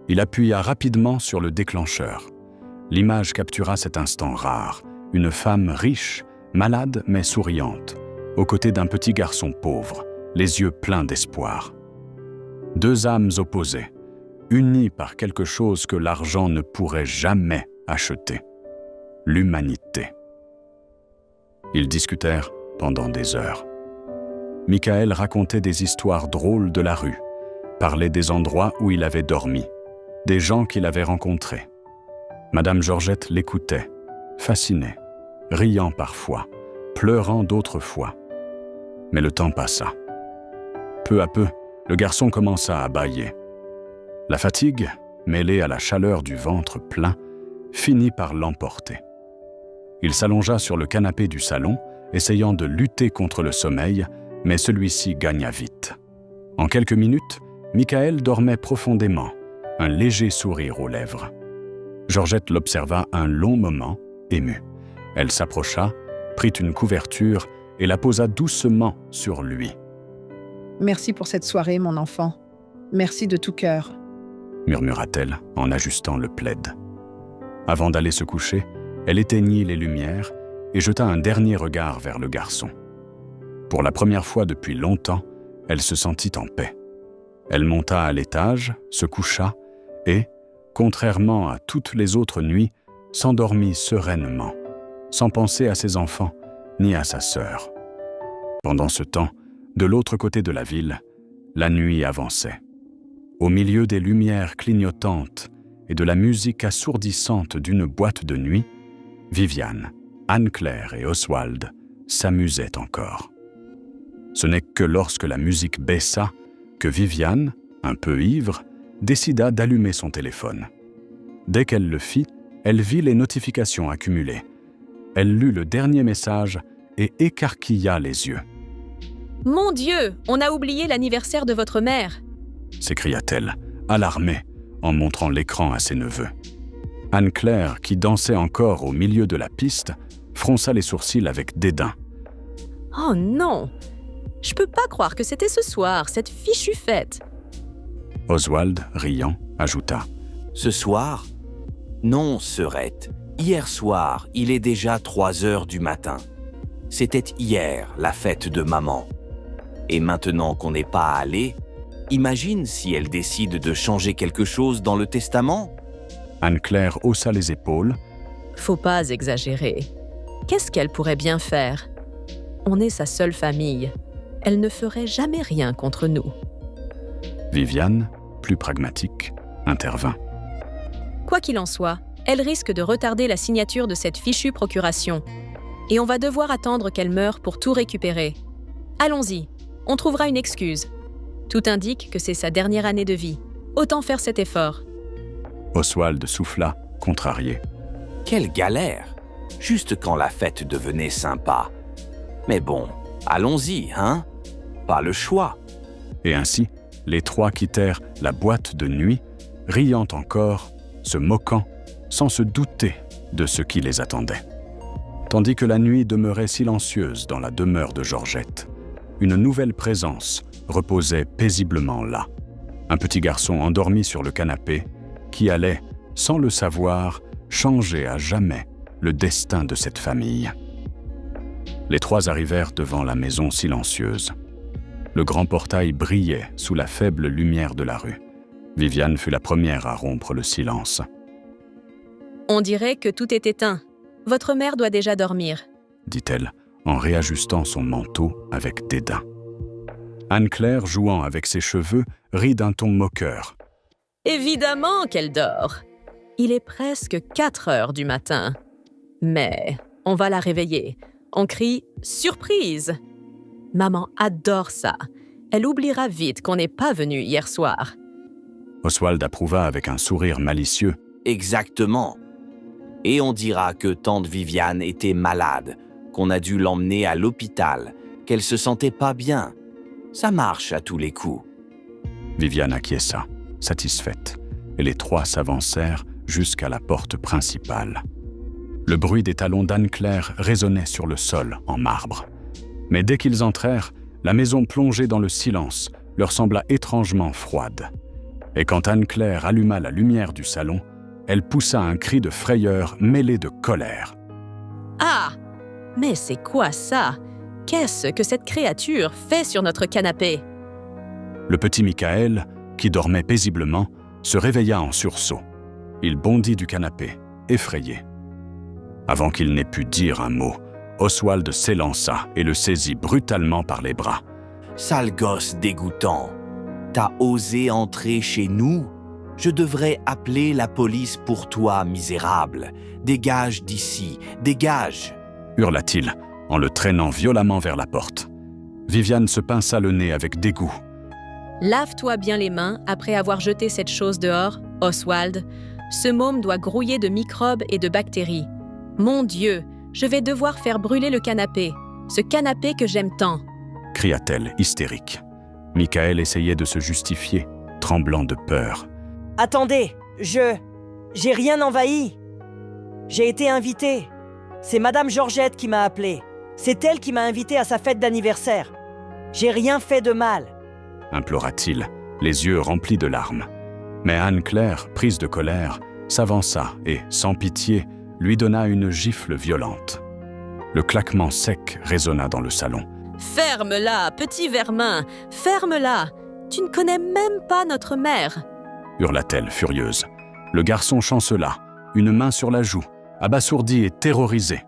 Il appuya rapidement sur le déclencheur. L'image captura cet instant rare, une femme riche, malade mais souriante, aux côtés d'un petit garçon pauvre, les yeux pleins d'espoir. 2 âmes opposées, unies par quelque chose que l'argent ne pourrait jamais acheter, l'humanité. Ils discutèrent pendant des heures. Michael racontait des histoires drôles de la rue, parlait des endroits où il avait dormi, des gens qu'il avait rencontrés. Madame Georgette l'écoutait, fascinée, riant parfois, pleurant d'autres fois. Mais le temps passa. Peu à peu, le garçon commença à bâiller. La fatigue, mêlée à la chaleur du ventre plein, finit par l'emporter. Il s'allongea sur le canapé du salon, essayant de lutter contre le sommeil, mais celui-ci gagna vite. En quelques minutes, Michael dormait profondément, un léger sourire aux lèvres. Georgette l'observa un long moment, émue. Elle s'approcha, prit une couverture et la posa doucement sur lui. « Merci pour cette soirée, mon enfant. Merci de tout cœur. » murmura-t-elle en ajustant le plaid. Avant d'aller se coucher, elle éteignit les lumières et jeta un dernier regard vers le garçon. Pour la première fois depuis longtemps, elle se sentit en paix. Elle monta à l'étage, se coucha et, contrairement à toutes les autres nuits, s'endormit sereinement, sans penser à ses enfants ni à sa sœur. Pendant ce temps, de l'autre côté de la ville, la nuit avançait. Au milieu des lumières clignotantes et de la musique assourdissante d'une boîte de nuit, Viviane, Anne-Claire et Oswald s'amusaient encore. Ce n'est que lorsque la musique baissa que Viviane, un peu ivre, décida d'allumer son téléphone. Dès qu'elle le fit, elle vit les notifications accumulées. Elle lut le dernier message et écarquilla les yeux. « Mon Dieu, on a oublié l'anniversaire de votre mère !» s'écria-t-elle, alarmée, en montrant l'écran à ses neveux. Anne-Claire, qui dansait encore au milieu de la piste, fronça les sourcils avec dédain. « Oh non! Je peux pas croire que c'était ce soir, cette fichue fête !» Oswald, riant, ajouta. « Ce soir? Non, sœurette. Hier soir, il est déjà 3 heures du matin. C'était hier, la fête de maman. Et maintenant qu'on n'est pas allé, imagine si elle décide de changer quelque chose dans le testament. » Anne-Claire haussa les épaules. « Faut pas exagérer. Qu'est-ce qu'elle pourrait bien faire? On est sa seule famille. Elle ne ferait jamais rien contre nous. » Viviane, plus pragmatique, intervint. « Quoi qu'il en soit, elle risque de retarder la signature de cette fichue procuration. Et on va devoir attendre qu'elle meure pour tout récupérer. Allons-y, on trouvera une excuse. Tout indique que c'est sa dernière année de vie. Autant faire cet effort. » Oswald souffla, contrarié. « Quelle galère! Juste quand la fête devenait sympa. Mais bon, allons-y, hein? Pas le choix. » Et ainsi, les trois quittèrent la boîte de nuit, riant encore, se moquant, sans se douter de ce qui les attendait. Tandis que la nuit demeurait silencieuse dans la demeure de Georgette, une nouvelle présence reposait paisiblement là. Un petit garçon endormi sur le canapé qui allait, sans le savoir, changer à jamais le destin de cette famille. Les trois arrivèrent devant la maison silencieuse. Le grand portail brillait sous la faible lumière de la rue. Viviane fut la première à rompre le silence. « On dirait que tout est éteint. Votre mère doit déjà dormir, » dit-elle, en réajustant son manteau avec dédain. Anne-Claire, jouant avec ses cheveux, rit d'un ton moqueur. « Évidemment qu'elle dort. Il est presque 4 heures du matin. Mais on va la réveiller. On crie « Surprise !» Maman adore ça. Elle oubliera vite qu'on n'est pas venu hier soir. Oswald approuva avec un sourire malicieux. « Exactement. Et on dira que tante Viviane était malade, qu'on a dû l'emmener à l'hôpital, qu'elle se sentait pas bien. Ça marche à tous les coups. » Viviane acquiesça, satisfaite, et les trois s'avancèrent jusqu'à la porte principale. Le bruit des talons d'Anne-Claire résonnait sur le sol en marbre. Mais dès qu'ils entrèrent, la maison plongée dans le silence leur sembla étrangement froide. Et quand Anne-Claire alluma la lumière du salon, elle poussa un cri de frayeur mêlé de colère. « Ah! Mais c'est quoi ça? Qu'est-ce que cette créature fait sur notre canapé? » Le petit Michael, qui dormait paisiblement, se réveilla en sursaut. Il bondit du canapé, effrayé. Avant qu'il n'ait pu dire un mot, Oswald s'élança et le saisit brutalement par les bras. « Sale gosse dégoûtant! T'as osé entrer chez nous? Je devrais appeler la police pour toi, misérable. Dégage d'ici, dégage !» hurla-t-il, en le traînant violemment vers la porte. Viviane se pinça le nez avec dégoût. « Lave-toi bien les mains après avoir jeté cette chose dehors, Oswald. Ce môme doit grouiller de microbes et de bactéries. Mon Dieu, je vais devoir faire brûler le canapé, ce canapé que j'aime tant !» cria-t-elle, hystérique. Michael essayait de se justifier, tremblant de peur. « Attendez, j'ai rien envahi. J'ai été invité. C'est Madame Georgette qui m'a appelé. C'est elle qui m'a invité à sa fête d'anniversaire. J'ai rien fait de mal. » implora-t-il, les yeux remplis de larmes. Mais Anne-Claire, prise de colère, s'avança et, sans pitié, lui donna une gifle violente. Le claquement sec résonna dans le salon. « Ferme-la, petit vermin, ferme-la! Tu ne connais même pas notre mère !» hurla-t-elle furieuse. Le garçon chancela, une main sur la joue, abasourdi et terrorisé.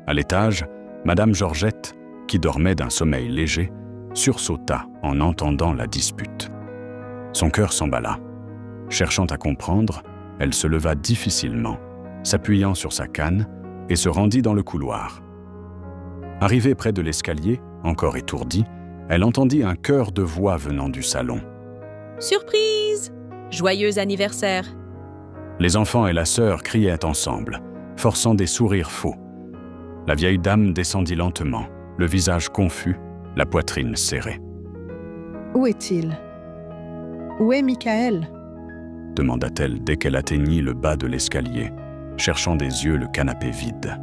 À l'étage, Madame Georgette, qui dormait d'un sommeil léger, sursauta en entendant la dispute. Son cœur s'emballa. Cherchant à comprendre, elle se leva difficilement, s'appuyant sur sa canne, et se rendit dans le couloir. Arrivée près de l'escalier, encore étourdie, elle entendit un chœur de voix venant du salon. « Surprise! Joyeux anniversaire !» Les enfants et la sœur criaient ensemble, forçant des sourires faux. La vieille dame descendit lentement, le visage confus, la poitrine serrée. « Où est-il? Où est Michael ?» demanda-t-elle dès qu'elle atteignit le bas de l'escalier, cherchant des yeux le canapé vide.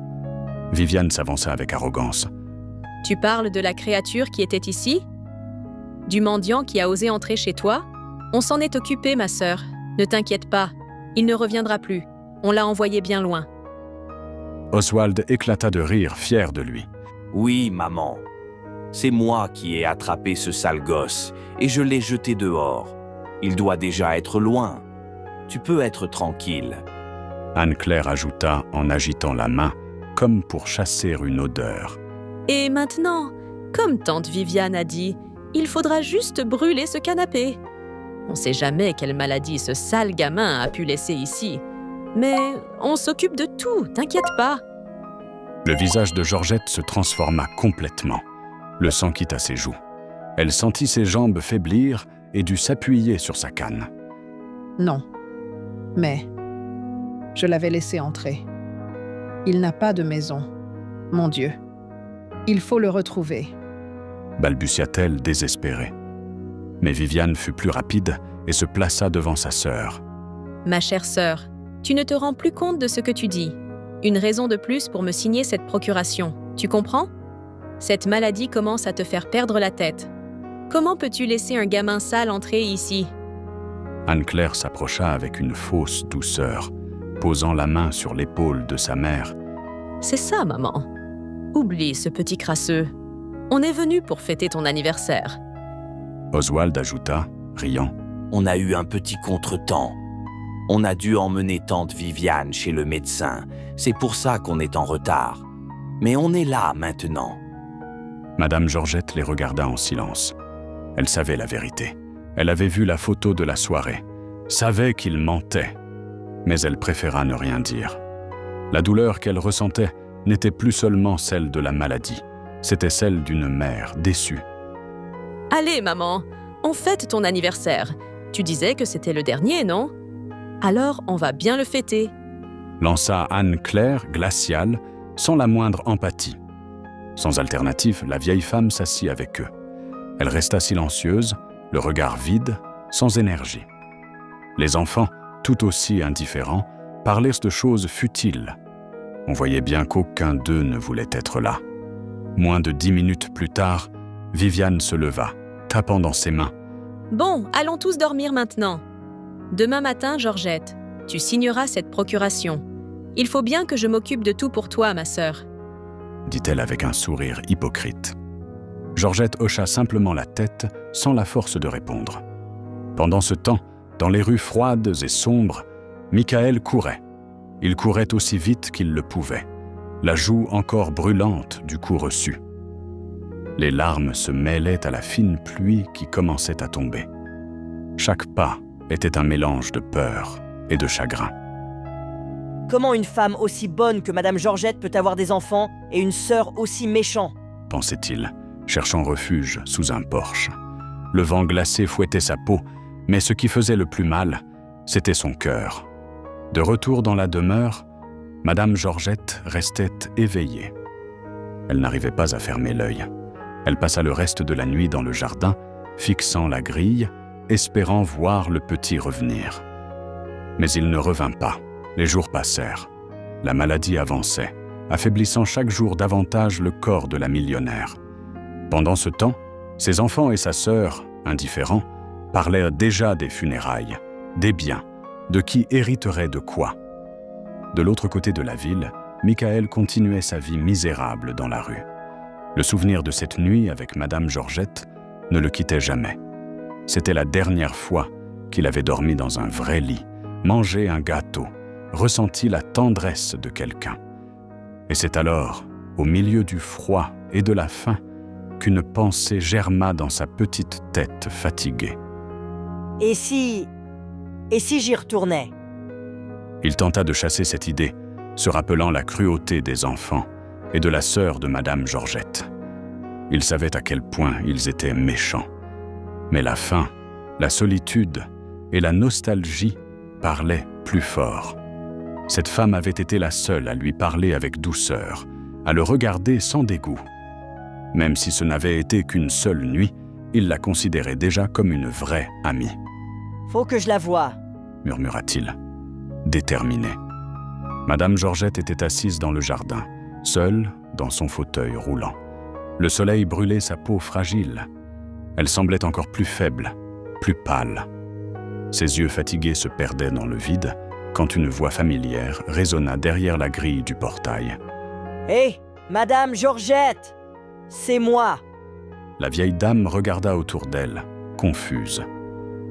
Viviane s'avança avec arrogance. « Tu parles de la créature qui était ici? Du mendiant qui a osé entrer chez toi? On s'en est occupé, ma sœur. Ne t'inquiète pas, il ne reviendra plus. On l'a envoyé bien loin. » Oswald éclata de rire, fier de lui. « Oui, maman. C'est moi qui ai attrapé ce sale gosse et je l'ai jeté dehors. Il doit déjà être loin. Tu peux être tranquille. » Anne-Claire ajouta en agitant la main, comme pour chasser une odeur. « Et maintenant, comme tante Viviane a dit, il faudra juste brûler ce canapé. On ne sait jamais quelle maladie ce sale gamin a pu laisser ici. Mais on s'occupe de tout, t'inquiète pas. » Le visage de Georgette se transforma complètement. Le sang quitta ses joues. Elle sentit ses jambes faiblir et dut s'appuyer sur sa canne. « Non, mais je l'avais laissé entrer. Il n'a pas de maison. Mon Dieu, il faut le retrouver. » balbutia-t-elle désespérée. Mais Viviane fut plus rapide et se plaça devant sa sœur. « Ma chère sœur, tu ne te rends plus compte de ce que tu dis. Une raison de plus pour me signer cette procuration. Tu comprends? Cette maladie commence à te faire perdre la tête. Comment peux-tu laisser un gamin sale entrer ici? » Anne-Claire s'approcha avec une fausse douceur, posant la main sur l'épaule de sa mère. « C'est ça, maman. Oublie ce petit crasseux. On est venu pour fêter ton anniversaire. » Oswald ajouta, riant. « On a eu un petit contretemps. On a dû emmener tante Viviane chez le médecin. C'est pour ça qu'on est en retard. Mais on est là maintenant. » Madame Georgette les regarda en silence. Elle savait la vérité. Elle avait vu la photo de la soirée, savait qu'il mentait, mais elle préféra ne rien dire. La douleur qu'elle ressentait n'était plus seulement celle de la maladie, c'était celle d'une mère déçue. « Allez, maman, on fête ton anniversaire. Tu disais que c'était le dernier, non? Alors, on va bien le fêter. » lança Anne-Claire, glaciale, sans la moindre empathie. Sans alternative, la vieille femme s'assit avec eux. Elle resta silencieuse, le regard vide, sans énergie. Les enfants, tout aussi indifférents, parlaient de choses futiles. On voyait bien qu'aucun d'eux ne voulait être là. Moins de 10 minutes plus tard, Viviane se leva, tapant dans ses mains. « Bon, allons tous dormir maintenant. Demain matin, Georgette, tu signeras cette procuration. Il faut bien que je m'occupe de tout pour toi, ma sœur. » dit-elle avec un sourire hypocrite. Georgette hocha simplement la tête, sans la force de répondre. Pendant ce temps, dans les rues froides et sombres, Michael courait. Il courait aussi vite qu'il le pouvait, la joue encore brûlante du coup reçu. Les larmes se mêlaient à la fine pluie qui commençait à tomber. Chaque pas était un mélange de peur et de chagrin. Comment une femme aussi bonne que Madame Georgette peut avoir des enfants et une sœur aussi méchante? Pensait-il, cherchant refuge sous un porche. Le vent glacé fouettait sa peau, mais ce qui faisait le plus mal, c'était son cœur. De retour dans la demeure, Madame Georgette restait éveillée. Elle n'arrivait pas à fermer l'œil. Elle passa le reste de la nuit dans le jardin, fixant la grille, espérant voir le petit revenir. Mais il ne revint pas. Les jours passèrent. La maladie avançait, affaiblissant chaque jour davantage le corps de la millionnaire. Pendant ce temps, ses enfants et sa sœur, indifférents, parlaient déjà des funérailles, des biens, de qui hériterait de quoi. De l'autre côté de la ville, Michael continuait sa vie misérable dans la rue. Le souvenir de cette nuit avec Madame Georgette ne le quittait jamais. C'était la dernière fois qu'il avait dormi dans un vrai lit, manger un gâteau, ressenti la tendresse de quelqu'un. Et c'est alors, au milieu du froid et de la faim, qu'une pensée germa dans sa petite tête fatiguée. Et si j'y retournais? Il tenta de chasser cette idée, se rappelant la cruauté des enfants et de la sœur de Madame Georgette. Il savait à quel point ils étaient méchants. Mais la faim, la solitude et la nostalgie parlaient plus fort. Cette femme avait été la seule à lui parler avec douceur, à le regarder sans dégoût. Même si ce n'avait été qu'une seule nuit, il la considérait déjà comme une vraie amie. « Faut que je la voie. » murmura-t-il, déterminé. Madame Georgette était assise dans le jardin, seule dans son fauteuil roulant. Le soleil brûlait sa peau fragile. Elle semblait encore plus faible, plus pâle. Ses yeux fatigués se perdaient dans le vide quand une voix familière résonna derrière la grille du portail. « Hé, Madame Georgette, c'est moi !» La vieille dame regarda autour d'elle, confuse.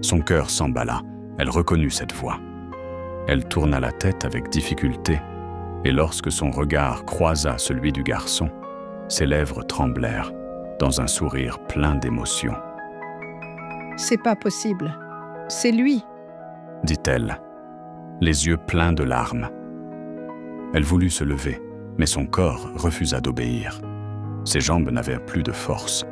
Son cœur s'emballa, elle reconnut cette voix. Elle tourna la tête avec difficulté, et lorsque son regard croisa celui du garçon, ses lèvres tremblèrent, dans un sourire plein d'émotion. « C'est pas possible. C'est lui !» dit-elle, les yeux pleins de larmes. Elle voulut se lever, mais son corps refusa d'obéir. Ses jambes n'avaient plus de force.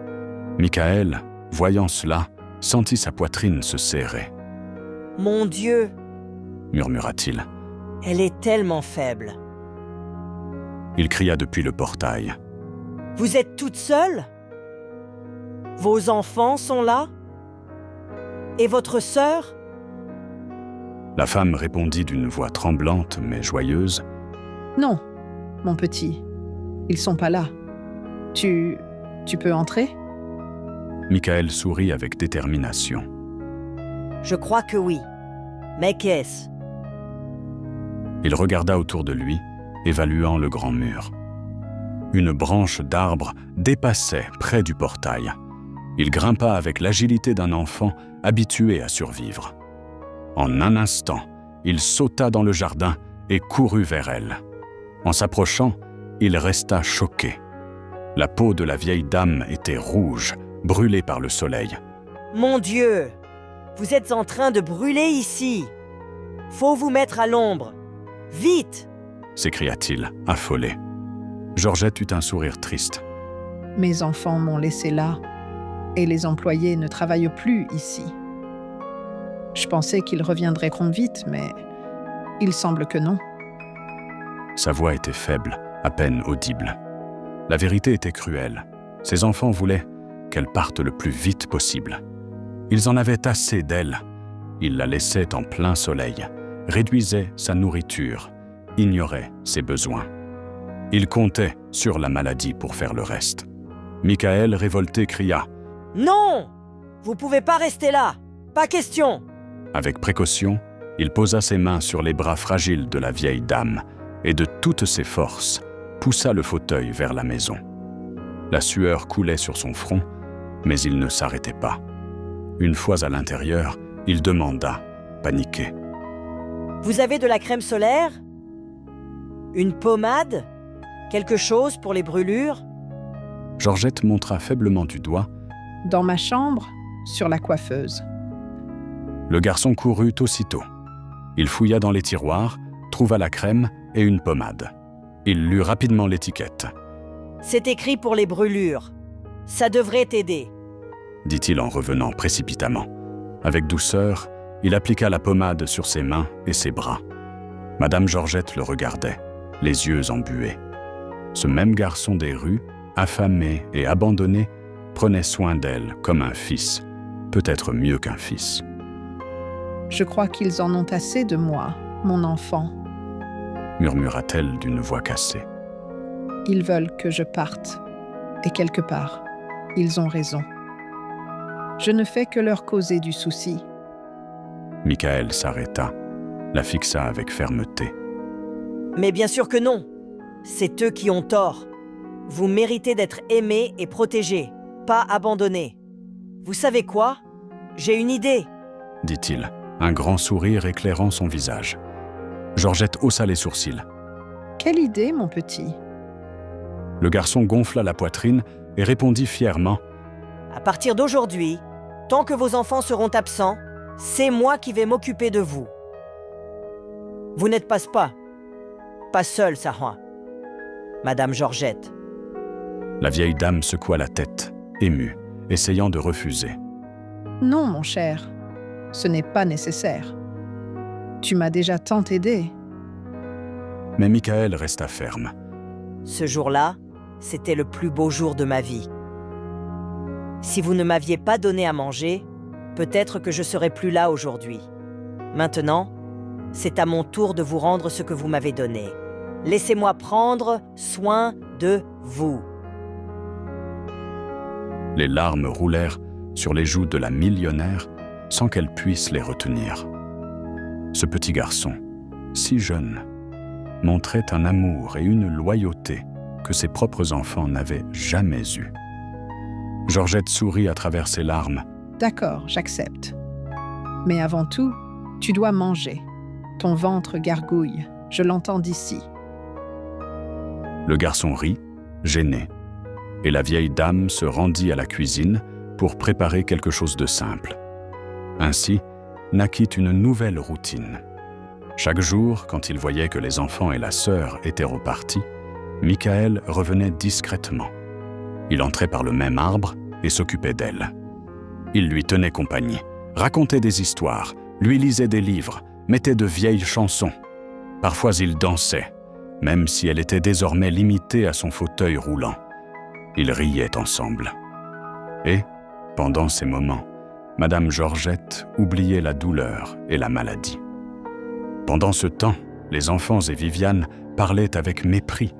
Michael, voyant cela, sentit sa poitrine se serrer. « Mon Dieu !» murmura-t-il. « Elle est tellement faible. » Il cria depuis le portail. « Vous êtes toute seule? Vos enfants sont là? Et votre sœur? » La femme répondit d'une voix tremblante mais joyeuse. « Non, mon petit, ils sont pas là. Tu peux entrer ?» Michael sourit avec détermination. « Je crois que oui. Mais qu'est-ce ?» Il regarda autour de lui, évaluant le grand mur. Une branche d'arbre dépassait près du portail. Il grimpa avec l'agilité d'un enfant habitué à survivre. En un instant, il sauta dans le jardin et courut vers elle. En s'approchant, il resta choqué. La peau de la vieille dame était rouge, brûlée par le soleil. « Mon Dieu! Vous êtes en train de brûler ici! Faut vous mettre à l'ombre! Vite !» s'écria-t-il, affolé. Georgette eut un sourire triste. « Mes enfants m'ont laissé là, et les employés ne travaillent plus ici. Je pensais qu'ils reviendraient vite, mais il semble que non. » Sa voix était faible, à peine audible. La vérité était cruelle. Ses enfants voulaient qu'elle parte le plus vite possible. Ils en avaient assez d'elle. Ils la laissaient en plein soleil, réduisaient sa nourriture, ignoraient ses besoins. Ils comptaient sur la maladie pour faire le reste. Michael, révolté, cria « Non! Vous pouvez pas rester là! Pas question !» Avec précaution, il posa ses mains sur les bras fragiles de la vieille dame et de toutes ses forces, poussa le fauteuil vers la maison. La sueur coulait sur son front, mais il ne s'arrêtait pas. Une fois à l'intérieur, il demanda, paniqué. « Vous avez de la crème solaire? Une pommade? Quelque chose pour les brûlures ?» Georgette montra faiblement du doigt. « Dans ma chambre, sur la coiffeuse. » Le garçon courut aussitôt. Il fouilla dans les tiroirs, trouva la crème et une pommade. Il lut rapidement l'étiquette. « C'est écrit pour les brûlures. Ça devrait t'aider. » dit-il en revenant précipitamment. Avec douceur, il appliqua la pommade sur ses mains et ses bras. Madame Georgette le regardait, les yeux embués. Ce même garçon des rues, affamé et abandonné, prenait soin d'elle comme un fils, peut-être mieux qu'un fils. « Je crois qu'ils en ont assez de moi, mon enfant. » murmura-t-elle d'une voix cassée. « Ils veulent que je parte. Et quelque part, ils ont raison. Je ne fais que leur causer du souci. » Michael s'arrêta, la fixa avec fermeté. « Mais bien sûr que non. C'est eux qui ont tort. Vous méritez d'être aimés et protégés, pas abandonnés. Vous savez quoi? J'ai une idée. » dit-il, un grand sourire éclairant son visage. Georgette haussa les sourcils. Quelle idée, mon petit. Le garçon gonfla la poitrine et répondit fièrement. À partir d'aujourd'hui, tant que vos enfants seront absents, c'est moi qui vais m'occuper de vous. Vous n'êtes pas seule, Sarah. Madame Georgette. La vieille dame secoua la tête, émue, essayant de refuser. Non, mon cher, ce n'est pas nécessaire. Tu m'as déjà tant aidé. Mais Michael resta ferme. Ce jour-là, c'était le plus beau jour de ma vie. Si vous ne m'aviez pas donné à manger, peut-être que je serais plus là aujourd'hui. Maintenant, c'est à mon tour de vous rendre ce que vous m'avez donné. Laissez-moi prendre soin de vous. Les larmes roulèrent sur les joues de la millionnaire sans qu'elle puisse les retenir. Ce petit garçon, si jeune, montrait un amour et une loyauté que ses propres enfants n'avaient jamais eus. Georgette sourit à travers ses larmes. D'accord, j'accepte. Mais avant tout, tu dois manger. Ton ventre gargouille, je l'entends d'ici. Le garçon rit, gêné, et la vieille dame se rendit à la cuisine pour préparer quelque chose de simple. Ainsi, naquit une nouvelle routine. Chaque jour, quand il voyait que les enfants et la sœur étaient repartis, Michael revenait discrètement. Il entrait par le même arbre et s'occupait d'elle. Il lui tenait compagnie, racontait des histoires, lui lisait des livres, mettait de vieilles chansons. Parfois il dansait, même si elle était désormais limitée à son fauteuil roulant. Ils riaient ensemble. Et, pendant ces moments, Madame Georgette oubliait la douleur et la maladie. Pendant ce temps, les enfants et Viviane parlaient avec mépris.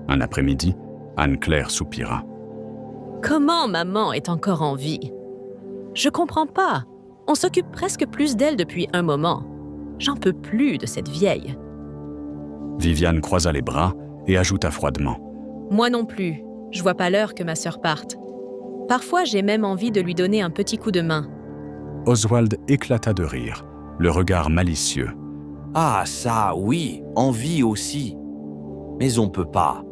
Un après-midi, Anne-Claire soupira. « Comment maman est encore en vie? Je comprends pas. On s'occupe presque plus d'elle depuis un moment. J'en peux plus de cette vieille. » Viviane croisa les bras et ajouta froidement. « Moi non plus. Je vois pas l'heure que ma sœur parte. Parfois, j'ai même envie de lui donner un petit coup de main. » Oswald éclata de rire, le regard malicieux. « Ah, ça, oui, envie aussi. Mais on peut pas.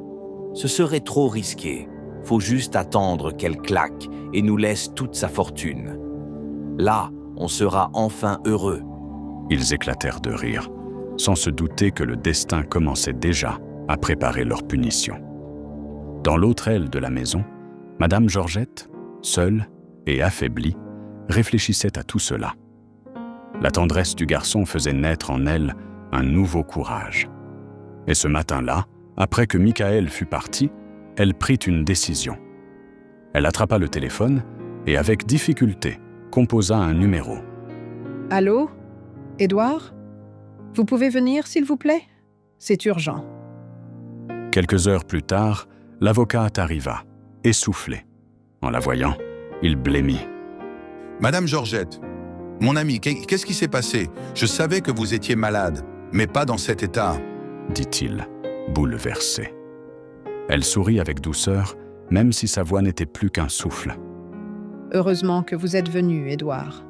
Ce serait trop risqué. Faut juste attendre qu'elle claque et nous laisse toute sa fortune. Là, on sera enfin heureux. » Ils éclatèrent de rire, sans se douter que le destin commençait déjà à préparer leur punition. Dans l'autre aile de la maison, Madame Georgette, seule et affaiblie, réfléchissait à tout cela. La tendresse du garçon faisait naître en elle un nouveau courage. Et ce matin-là, après que Michael fut parti, elle prit une décision. Elle attrapa le téléphone et, avec difficulté, composa un numéro. « Allô? Édouard? Vous pouvez venir, s'il vous plaît? C'est urgent. » Quelques heures plus tard, l'avocat arriva, essoufflé. En la voyant, il blêmit. « Madame Georgette, mon amie, qu'est-ce qui s'est passé? Je savais que vous étiez malade, mais pas dans cet état. » dit-il, bouleversé. Elle sourit avec douceur, même si sa voix n'était plus qu'un souffle. « Heureusement que vous êtes venu, Édouard.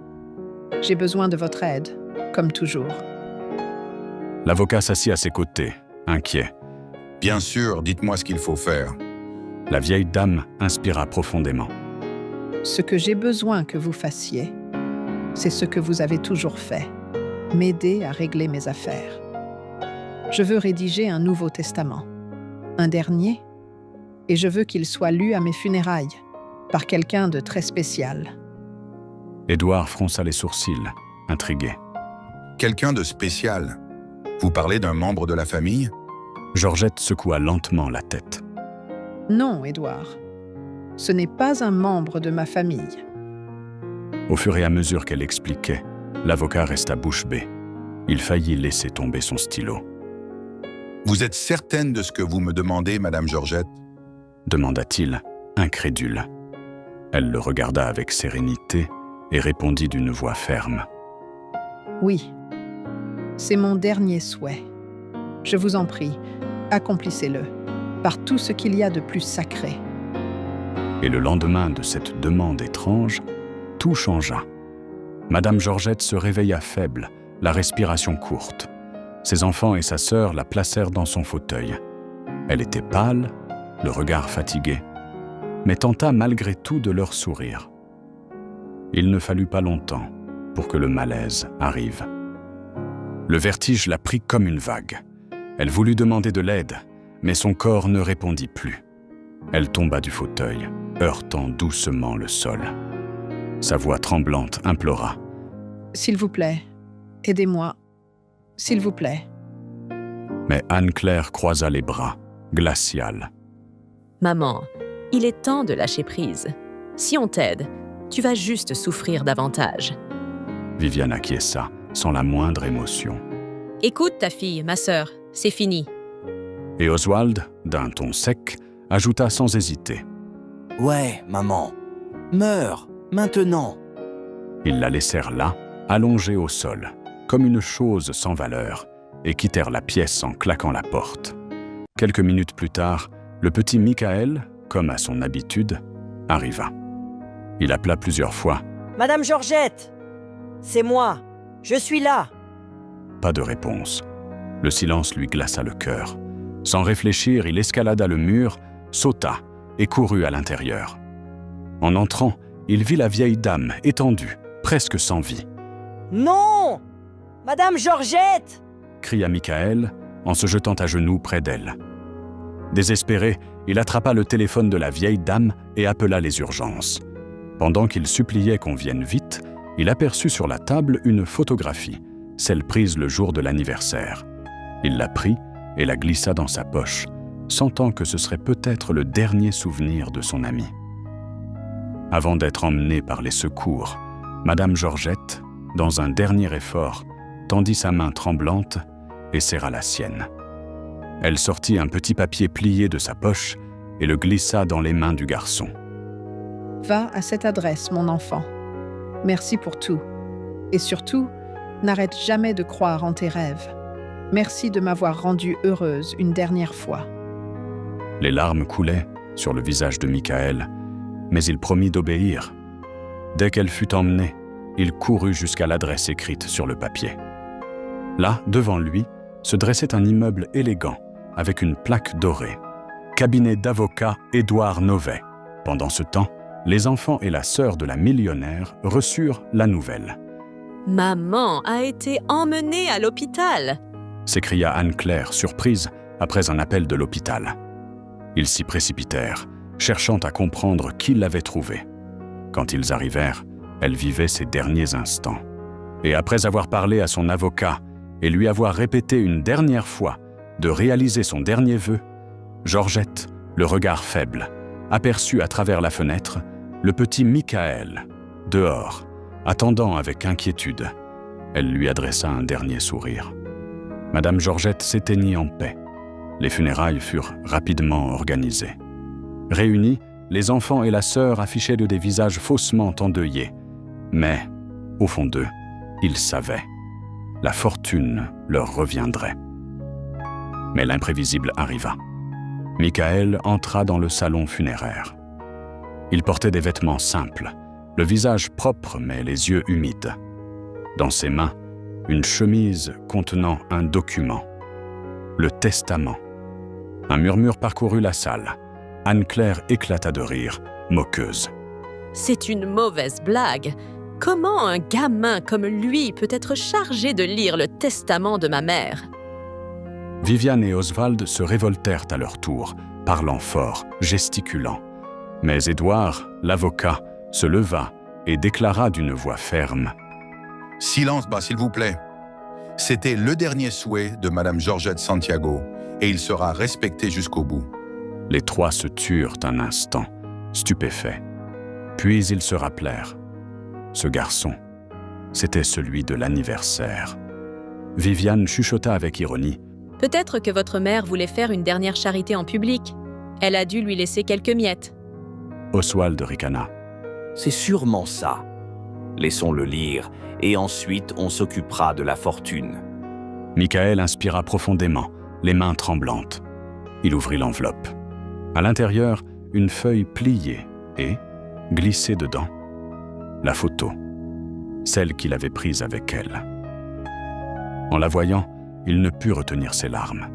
J'ai besoin de votre aide, comme toujours. » L'avocat s'assit à ses côtés, inquiet. « Bien sûr, dites-moi ce qu'il faut faire. » La vieille dame inspira profondément. « Ce que j'ai besoin que vous fassiez, c'est ce que vous avez toujours fait, m'aider à régler mes affaires. Je veux rédiger un nouveau testament, un dernier, et je veux qu'il soit lu à mes funérailles, par quelqu'un de très spécial. » Édouard fronça les sourcils, intrigué. « Quelqu'un de spécial? Vous parlez d'un membre de la famille? » Georgette secoua lentement la tête. « Non, Édouard. Ce n'est pas un membre de ma famille. » Au fur et à mesure qu'elle expliquait, l'avocat resta bouche bée. Il faillit laisser tomber son stylo. « Vous êtes certaine de ce que vous me demandez, Madame Georgette? » demanda-t-il, incrédule. Elle le regarda avec sérénité et répondit d'une voix ferme. « Oui, c'est mon dernier souhait. Je vous en prie, accomplissez-le, par tout ce qu'il y a de plus sacré. » Et le lendemain de cette demande étrange, tout changea. Madame Georgette se réveilla faible, la respiration courte. Ses enfants et sa sœur la placèrent dans son fauteuil. Elle était pâle, le regard fatigué, mais tenta malgré tout de leur sourire. Il ne fallut pas longtemps pour que le malaise arrive. Le vertige la prit comme une vague. Elle voulut demander de l'aide, mais son corps ne répondit plus. Elle tomba du fauteuil, heurtant doucement le sol. Sa voix tremblante implora. « S'il vous plaît, aidez-moi. S'il vous plaît. » Mais Anne-Claire croisa les bras, glaciale. « Maman, il est temps de lâcher prise. Si on t'aide, tu vas juste souffrir davantage. » Viviane acquiesça, sans la moindre émotion. « Écoute ta fille, ma sœur, c'est fini. » Et Oswald, d'un ton sec, ajouta sans hésiter. « Ouais, maman. Meurs, maintenant. » Ils la laissèrent là, allongée au sol, comme une chose sans valeur, et quittèrent la pièce en claquant la porte. Quelques minutes plus tard, le petit Michael, comme à son habitude, arriva. Il appela plusieurs fois. « Madame Georgette, c'est moi, je suis là !» Pas de réponse. Le silence lui glaça le cœur. Sans réfléchir, il escalada le mur, sauta et courut à l'intérieur. En entrant, il vit la vieille dame étendue, presque sans vie. « Non! Madame Georgette !» cria Michael en se jetant à genoux près d'elle. Désespéré, il attrapa le téléphone de la vieille dame et appela les urgences. Pendant qu'il suppliait qu'on vienne vite, il aperçut sur la table une photographie, celle prise le jour de l'anniversaire. Il la prit et la glissa dans sa poche, sentant que ce serait peut-être le dernier souvenir de son ami. Avant d'être emmenée par les secours, Madame Georgette, dans un dernier effort, tendit sa main tremblante et serra la sienne. Elle sortit un petit papier plié de sa poche et le glissa dans les mains du garçon. « Va à cette adresse, mon enfant. Merci pour tout. Et surtout, n'arrête jamais de croire en tes rêves. Merci de m'avoir rendue heureuse une dernière fois. » Les larmes coulaient sur le visage de Michael, mais il promit d'obéir. Dès qu'elle fut emmenée, il courut jusqu'à l'adresse écrite sur le papier. Là, devant lui, se dressait un immeuble élégant, avec une plaque dorée. Cabinet d'avocat Édouard Novet. Pendant ce temps, les enfants et la sœur de la millionnaire reçurent la nouvelle. « Maman a été emmenée à l'hôpital !» s'écria Anne-Claire, surprise, après un appel de l'hôpital. Ils s'y précipitèrent, cherchant à comprendre qui l'avait trouvée. Quand ils arrivèrent, elle vivait ses derniers instants. Et après avoir parlé à son avocat et lui avoir répété une dernière fois de réaliser son dernier vœu, Georgette, le regard faible, aperçut à travers la fenêtre le petit Michael, dehors, attendant avec inquiétude. Elle lui adressa un dernier sourire. Madame Georgette s'éteignit en paix. Les funérailles furent rapidement organisées. Réunis, les enfants et la sœur affichaient des visages faussement endeuillés. Mais, au fond d'eux, ils savaient. La fortune leur reviendrait. Mais l'imprévisible arriva. Michael entra dans le salon funéraire. Il portait des vêtements simples, le visage propre mais les yeux humides. Dans ses mains, une chemise contenant un document. Le testament. Un murmure parcourut la salle. Anne-Claire éclata de rire, moqueuse. « C'est une mauvaise blague. Comment un gamin comme lui peut être chargé de lire le testament de ma mère ?» Viviane et Oswald se révoltèrent à leur tour, parlant fort, gesticulant. Mais Édouard, l'avocat, se leva et déclara d'une voix ferme. « Silence bas, s'il vous plaît. C'était le dernier souhait de Madame Georgette Santiago, et il sera respecté jusqu'au bout. » Les trois se turent un instant, stupéfaits. Puis ils se rappelèrent. Ce garçon, c'était celui de l'anniversaire. Viviane chuchota avec ironie. « Peut-être que votre mère voulait faire une dernière charité en public. Elle a dû lui laisser quelques miettes. » Oswald ricana. « C'est sûrement ça. Laissons-le lire, et ensuite on s'occupera de la fortune. » Michael inspira profondément, les mains tremblantes. Il ouvrit l'enveloppe. À l'intérieur, une feuille pliée et, glissée dedans, la photo. celle qu'il avait prise avec elle. En la voyant, il ne put retenir ses larmes.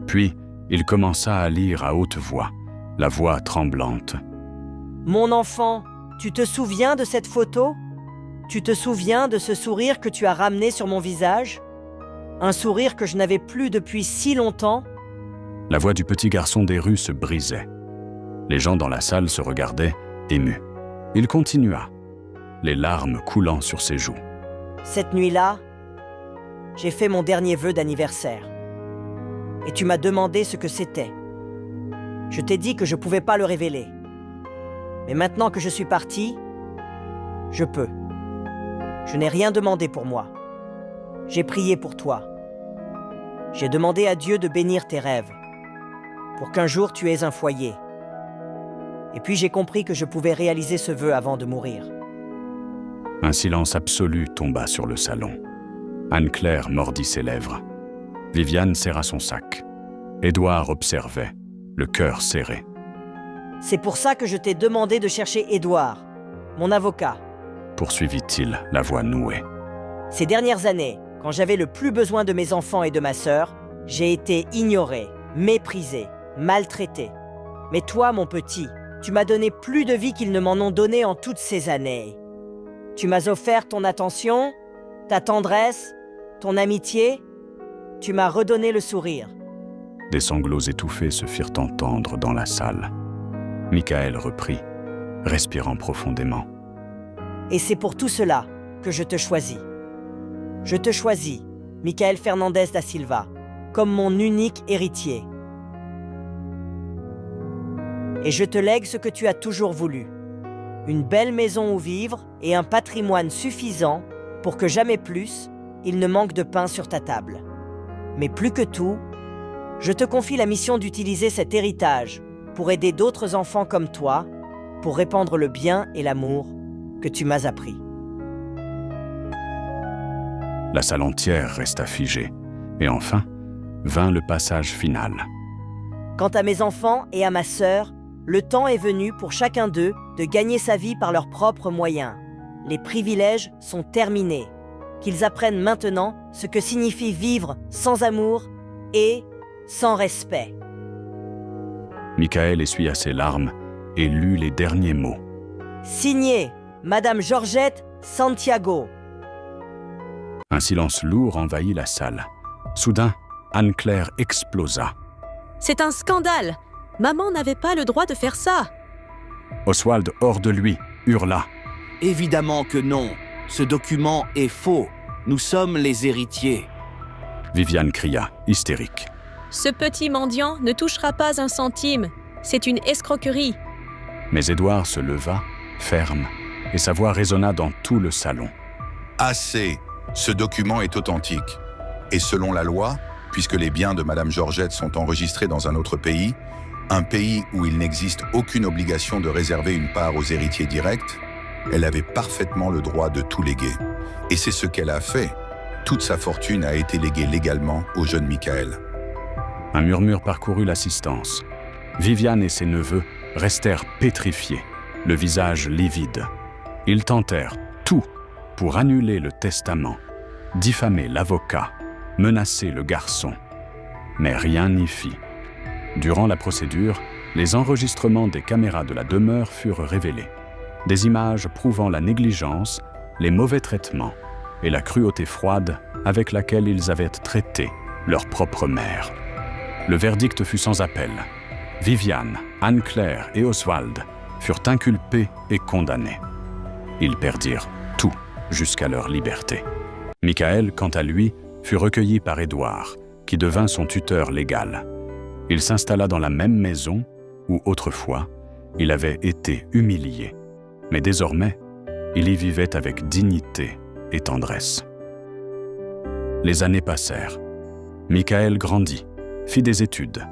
Puis, il commença à lire à haute voix, la voix tremblante. « Mon enfant, tu te souviens de cette photo ? Tu te souviens de ce sourire que tu as ramené sur mon visage ? Un sourire que je n'avais plus depuis si longtemps ?» La voix du petit garçon des rues se brisait. Les gens dans la salle se regardaient, émus. Il continua, les larmes coulant sur ses joues. « Cette nuit-là, j'ai fait mon dernier vœu d'anniversaire. Et tu m'as demandé ce que c'était. Je t'ai dit que je ne pouvais pas le révéler. Mais maintenant que je suis parti, je peux. Je n'ai rien demandé pour moi. J'ai prié pour toi. J'ai demandé à Dieu de bénir tes rêves, pour qu'un jour tu aies un foyer. Et puis j'ai compris que je pouvais réaliser ce vœu avant de mourir. » Un silence absolu tomba sur le salon. Anne-Claire mordit ses lèvres. Viviane serra son sac. Édouard observait, le cœur serré. « C'est pour ça que je t'ai demandé de chercher Édouard, mon avocat. » poursuivit-il, la voix nouée. « Ces dernières années, quand j'avais le plus besoin de mes enfants et de ma sœur, j'ai été ignoré, méprisé, maltraité. Mais toi, mon petit, tu m'as donné plus de vie qu'ils ne m'en ont donné en toutes ces années. Tu m'as offert ton attention, ta tendresse, ton amitié. Tu m'as redonné le sourire. » Des sanglots étouffés se firent entendre dans la salle. Michael reprit, respirant profondément. « Et c'est pour tout cela que je te choisis. Je te choisis, Michael Fernandez da Silva, comme mon unique héritier. Et je te lègue ce que tu as toujours voulu. Une belle maison où vivre et un patrimoine suffisant pour que jamais plus il ne manque de pain sur ta table. Mais plus que tout, je te confie la mission d'utiliser cet héritage pour aider d'autres enfants comme toi, pour répandre le bien et l'amour que tu m'as appris. » La salle entière resta figée, et enfin vint le passage final. « Quant à mes enfants et à ma sœur, le temps est venu pour chacun d'eux de gagner sa vie par leurs propres moyens. Les privilèges sont terminés. Qu'ils apprennent maintenant ce que signifie vivre sans amour et sans respect. » Michael essuya ses larmes et lut les derniers mots. « Signé, Madame Georgette Santiago. » Un silence lourd envahit la salle. Soudain, Anne-Claire explosa. « C'est un scandale! Maman n'avait pas le droit de faire ça! » Oswald, hors de lui, hurla. « Évidemment que non! Ce document est faux! Nous sommes les héritiers! » Viviane cria, hystérique. « Ce petit mendiant ne touchera pas un centime! C'est une escroquerie! » Mais Édouard se leva, ferme, et sa voix résonna dans tout le salon. « Assez! Ce document est authentique. Et selon la loi, puisque les biens de Madame Georgette sont enregistrés dans un autre pays, un pays où il n'existe aucune obligation de réserver une part aux héritiers directs, elle avait parfaitement le droit de tout léguer. Et c'est ce qu'elle a fait. Toute sa fortune a été léguée légalement au jeune Michael. » Un murmure parcourut l'assistance. Viviane et ses neveux restèrent pétrifiés, le visage livide. Ils tentèrent tout pour annuler le testament, diffamer l'avocat, menacer le garçon. Mais rien n'y fit. Durant la procédure, les enregistrements des caméras de la demeure furent révélés. Des images prouvant la négligence, les mauvais traitements et la cruauté froide avec laquelle ils avaient traité leur propre mère. Le verdict fut sans appel. Viviane, Anne-Claire et Oswald furent inculpés et condamnés. Ils perdirent tout jusqu'à leur liberté. Michael, quant à lui, fut recueilli par Édouard, qui devint son tuteur légal. Il s'installa dans la même maison où, autrefois, il avait été humilié. Mais désormais, il y vivait avec dignité et tendresse. Les années passèrent. Michael grandit, fit des études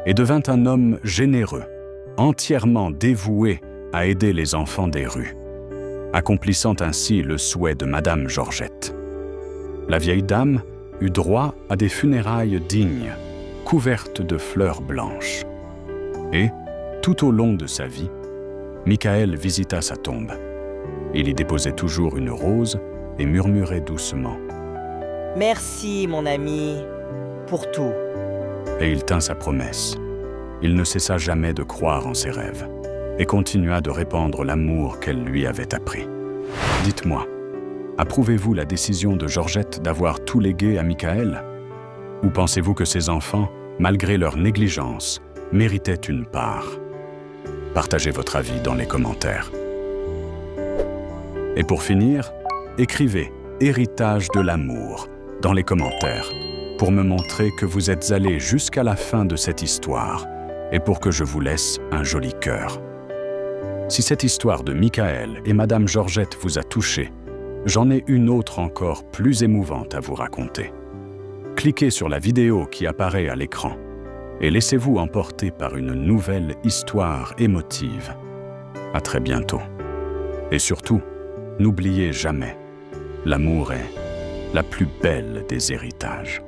et devint un homme généreux, entièrement dévoué à aider les enfants des rues, accomplissant ainsi le souhait de Madame Georgette. La vieille dame eut droit à des funérailles dignes, couvertes de fleurs blanches. Et, tout au long de sa vie, Michael visita sa tombe. Il y déposait toujours une rose et murmurait doucement. Merci, mon ami, pour tout. Et il tint sa promesse. Il ne cessa jamais de croire en ses rêves et continua de répandre l'amour qu'elle lui avait appris. Dites-moi, approuvez-vous la décision de Georgette d'avoir tout légué à Michael? Ou pensez-vous que ses enfants, malgré leur négligence, méritaient une part? Partagez votre avis dans les commentaires. Et pour finir, écrivez « Héritage de l'amour » dans les commentaires pour me montrer que vous êtes allés jusqu'à la fin de cette histoire et pour que je vous laisse un joli cœur. Si cette histoire de Michael et Madame Georgette vous a touché, j'en ai une autre encore plus émouvante à vous raconter. Cliquez sur la vidéo qui apparaît à l'écran et laissez-vous emporter par une nouvelle histoire émotive. À très bientôt. Et surtout, n'oubliez jamais, l'amour est la plus belle des héritages.